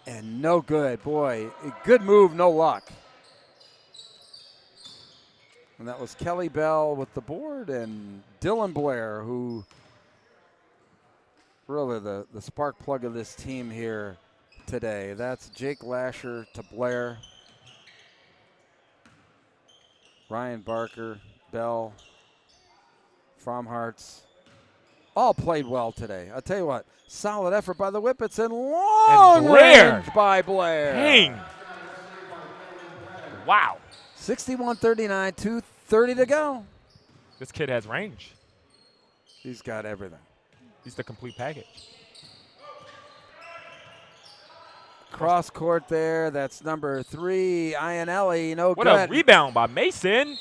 Speaker 2: And no good. Boy, good move, no luck. And that was Kelly Bell with the board and Dylan Blair, who really the spark plug of this team here today. That's Jake Lasher to Blair. Ryan Barker, Bell, From Hearts. All played well today. I'll tell you what, solid effort by the Whippets and long range by Blair.
Speaker 10: Dang. Wow.
Speaker 2: 61-39, 2:30 to go.
Speaker 10: This kid has range.
Speaker 2: He's got everything.
Speaker 10: He's the complete package.
Speaker 2: Cross court there. That's number 3, Ionelli. No good.
Speaker 10: What a rebound by Mason.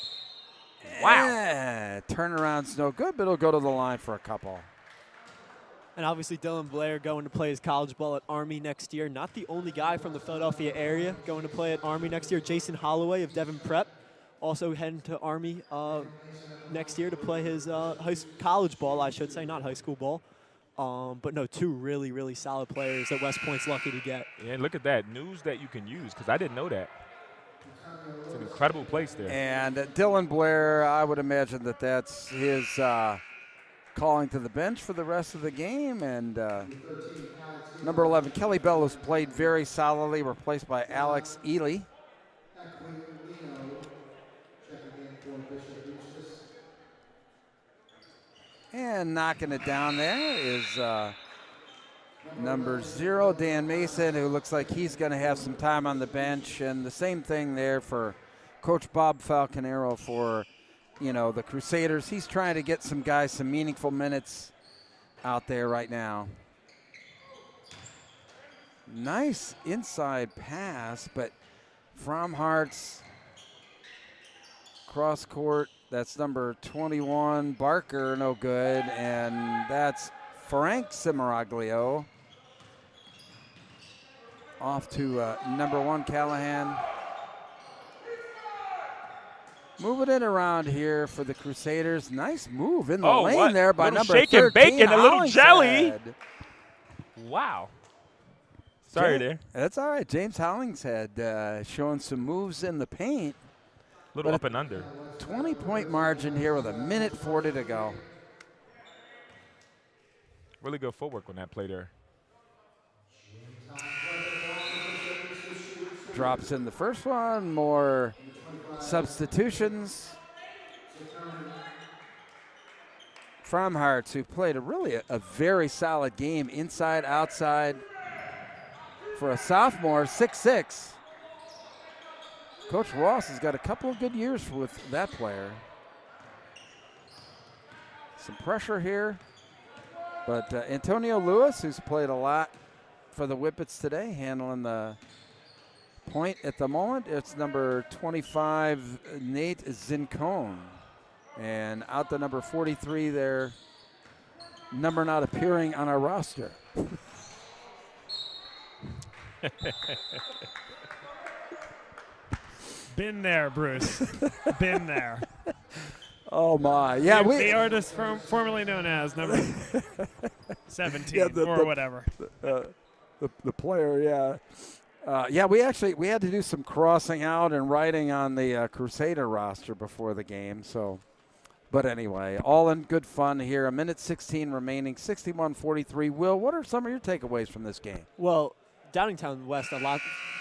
Speaker 10: Wow.
Speaker 2: Yeah, turnaround's no good, but it'll go to the line for a couple.
Speaker 3: And obviously Dylan Blair going to play his college ball at Army next year. Not the only guy from the Philadelphia area going to play at Army next year. Jason Holloway of Devon Prep also heading to Army next year to play his college ball, I should say, not high school ball. But no, 2 really, really solid players that West Point's lucky to get.
Speaker 10: Yeah, look at that. News that you can use, because I didn't know that. It's an incredible place there.
Speaker 2: And Dylan Blair, I would imagine that that's his calling to the bench for the rest of the game. And number 11, Kelly Bell, has played very solidly, replaced by Alex Ely. And knocking it down there is number 0, Dan Mason, who looks like he's going to have some time on the bench. And the same thing there for Coach Bob Falconero for, the Crusaders. He's trying to get some guys some meaningful minutes out there right now. Nice inside pass, but From Hearts cross court. That's number 21, Barker, no good. And that's Frank Cimaraglio. Off to number 1, Callahan. Moving it around here for the Crusaders. Nice move in the lane there by number 13,
Speaker 10: shake and bake and a little
Speaker 2: Hollingshead.
Speaker 10: jelly. Wow. Sorry there.
Speaker 2: That's all right. James Hollingshead showing some moves in the paint.
Speaker 10: Little up and under.
Speaker 2: 20-point margin here with 1:40 to go.
Speaker 10: Really good footwork on that play there.
Speaker 2: Drops in the first one. More substitutions. From Hearts, who played a very solid game inside, outside. For a sophomore, 6'6". Coach Ross has got a couple of good years with that player. Some pressure here. But Antonio Lewis, who's played a lot for the Whippets today, handling the point at the moment. It's number 25, Nate Zincone. And out to number 43 there, number not appearing on our roster.
Speaker 1: Been there, Bruce. Been there.
Speaker 2: Oh, my. Yeah,
Speaker 1: the artist formerly known as number 17 or whatever.
Speaker 2: The player, yeah. Yeah, we had to do some crossing out and writing on the Crusader roster before the game. So, but anyway, all in good fun here. 1:16 remaining, 61-43. Will, what are some of your takeaways from this game?
Speaker 3: Well, Downingtown West,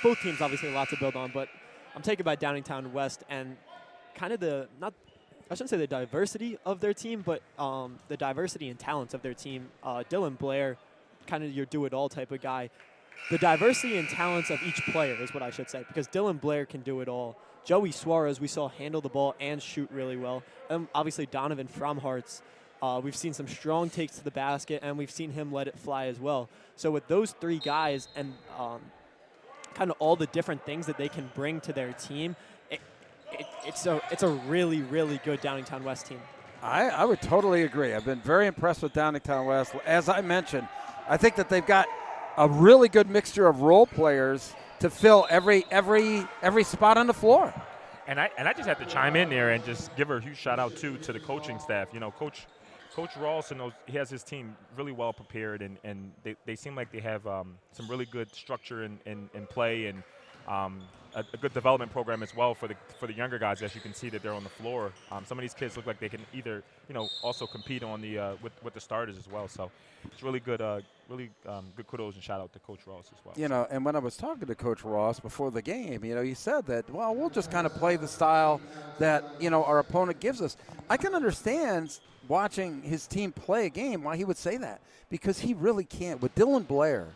Speaker 3: both teams obviously a lot to build on, but I'm taken by Downingtown West and kind of I shouldn't say the diversity of their team, but the diversity and talents of their team. Dylan Blair, kind of your do-it-all type of guy. The diversity and talents of each player is what I should say, because Dylan Blair can do it all. Joey Suarez, we saw handle the ball and shoot really well. And obviously Donovan From Hearts, We've seen some strong takes to the basket, and we've seen him let it fly as well. So with those three guys and kind of all the different things that they can bring to their team, it's a really, really good Downingtown West team. I
Speaker 2: would totally agree. I've been very impressed with Downingtown West. As I mentioned, I think that they've got a really good mixture of role players to fill every spot on the floor.
Speaker 10: And I just have to chime in there and just give a huge shout out to the coaching staff. You know, Coach Rawson knows he has his team really well prepared, and they seem like they have some really good structure in play and a good development program as well for the younger guys. As you can see that they're on the floor. Some of these kids look like they can either also compete on the with the starters as well. So it's really good. Good kudos and shout out to Coach Ross as well.
Speaker 2: And when I was talking to Coach Ross before the game, he said that, well, we'll just kind of play the style that, our opponent gives us. I can understand watching his team play a game why he would say that, because he really can. With Dylan Blair,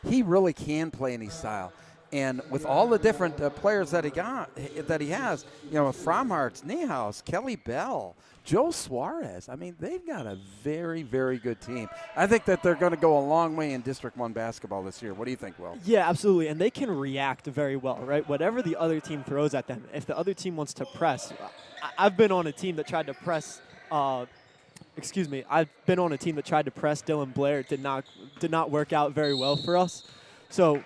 Speaker 2: he really can play any style. And with all the different players that he has, Fromhartz, Niehaus, Kelly Bell, Joe Suarez. I mean, they've got a very, very good team. I think that they're going to go a long way in District 1 basketball this year. What do you think, Will?
Speaker 3: Yeah, absolutely. And they can react very well, right? Whatever the other team throws at them, if the other team wants to press. I've been on a team that tried to press I've been on a team that tried to press Dylan Blair. It did not work out very well for us. So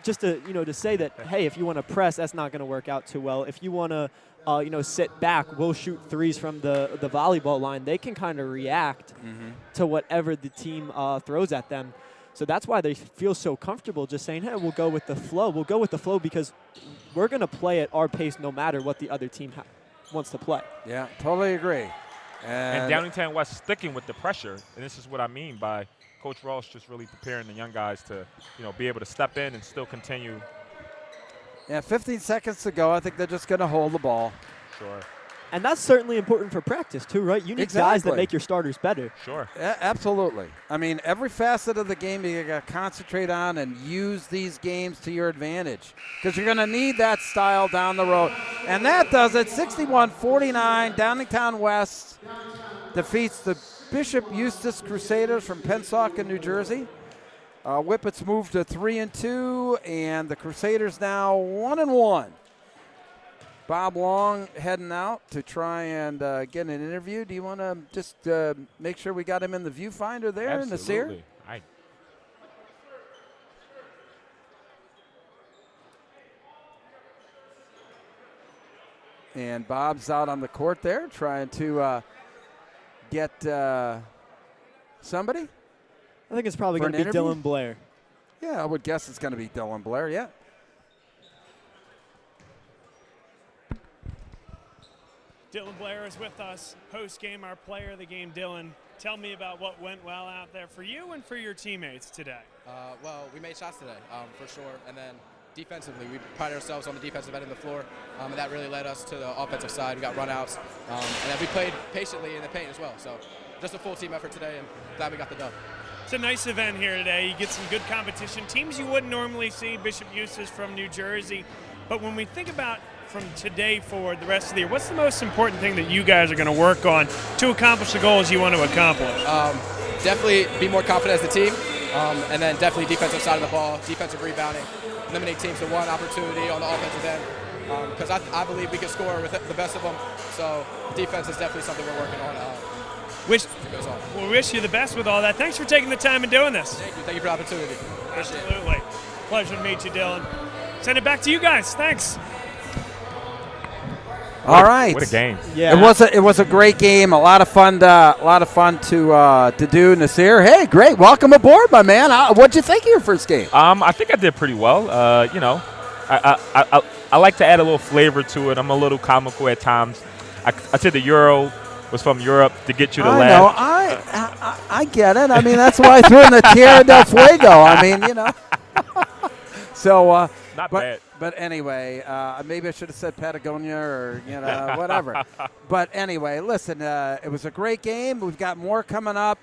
Speaker 3: just to say that, hey, if you want to press, that's not going to work out too well. If you want to sit back, we'll shoot threes from the volleyball line. They can kind of react to whatever the team throws at them. So that's why they feel so comfortable just saying, hey, we'll go with the flow. We'll go with the flow because we're going to play at our pace no matter what the other team wants to play.
Speaker 2: Yeah, totally agree.
Speaker 10: And Downingtown West sticking with the pressure, and this is what I mean by Coach Ross just really preparing the young guys to, be able to step in and still continue.
Speaker 2: Yeah, 15 seconds to go. I think they're just going to hold the ball.
Speaker 10: Sure.
Speaker 3: And that's certainly important for practice too, right? You need guys that make your starters better.
Speaker 10: Sure.
Speaker 2: Absolutely. I mean, every facet of the game you got to concentrate on and use these games to your advantage because you're going to need that style down the road. And that does it. 61-49, Downingtown West defeats the Bishop Eustace Crusaders from Pensacola, New Jersey. Whippets moved to 3-2, and the Crusaders now 1-1. Bob Long heading out to try and get an interview. Do you want to just make sure we got him in the viewfinder there in the Sear? And Bob's out on the court there trying to get somebody.
Speaker 3: I think it's probably going to be Dylan Blair.
Speaker 2: Yeah, I would guess it's going to be Dylan Blair, yeah.
Speaker 1: Dylan Blair is with us post-game, our player of the game. Dylan, tell me about what went well out there for you and for your teammates today.
Speaker 4: Well, we made shots today, for sure. And then defensively, we prided ourselves on the defensive end of the floor, and that really led us to the offensive side. We got runouts, and then we played patiently in the paint as well. So just a full team effort today, and glad we got the dub.
Speaker 1: It's a nice event here today. You get some good competition. Teams you wouldn't normally see, Bishop Eustace from New Jersey. But when we think about from today forward, the rest of the year, what's the most important thing that you guys are going to work on to accomplish the goals you want to accomplish?
Speaker 4: Definitely be more confident as a team, and then definitely defensive side of the ball, defensive rebounding, eliminate teams to one opportunity on the offensive end, because I believe we can score with the best of them. So defense is definitely something we're working on.
Speaker 1: We wish you the best with all that. Thanks for taking the time and doing this.
Speaker 4: Thank you for the opportunity.
Speaker 1: Absolutely. Pleasure to meet you, Dylan. Send it back to you guys. Thanks.
Speaker 2: All right.
Speaker 10: What a game!
Speaker 2: Yeah, it was a great game. A lot of fun. To do. Nasir, hey, great. Welcome aboard, my man. What'd you think of your first game?
Speaker 10: I think I did pretty well. I like to add a little flavor to it. I'm a little comical at times. I said the Euro was from Europe to get you to laugh.
Speaker 2: I get it. I mean, that's why I threw in the Tierra del Fuego. I mean, So,
Speaker 10: not bad.
Speaker 2: But anyway, maybe I should have said Patagonia or, whatever. But anyway, listen, it was a great game. We've got more coming up.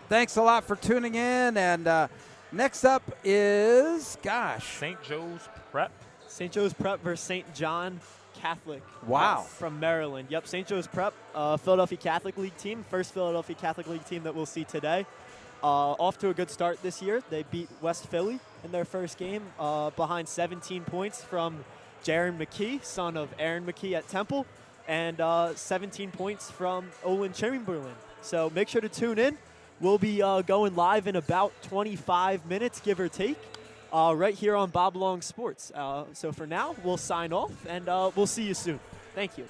Speaker 2: Thanks a lot for tuning in. And next up is,
Speaker 10: St. Joe's Prep.
Speaker 3: St. Joe's Prep versus St. John. Catholic.
Speaker 2: Wow.
Speaker 3: From Maryland. Yep, St. Joe's Prep, Philadelphia Catholic League team, first Philadelphia Catholic League team that we'll see today. Off to a good start this year. They beat West Philly in their first game behind 17 points from Jaron McKee, son of Aaron McKee at Temple, and 17 points from Olin Chamberlain. So make sure to tune in. We'll be going live in about 25 minutes, give or take, right here on Bob Long Sports. So for now, we'll sign off, and we'll see you soon. Thank you.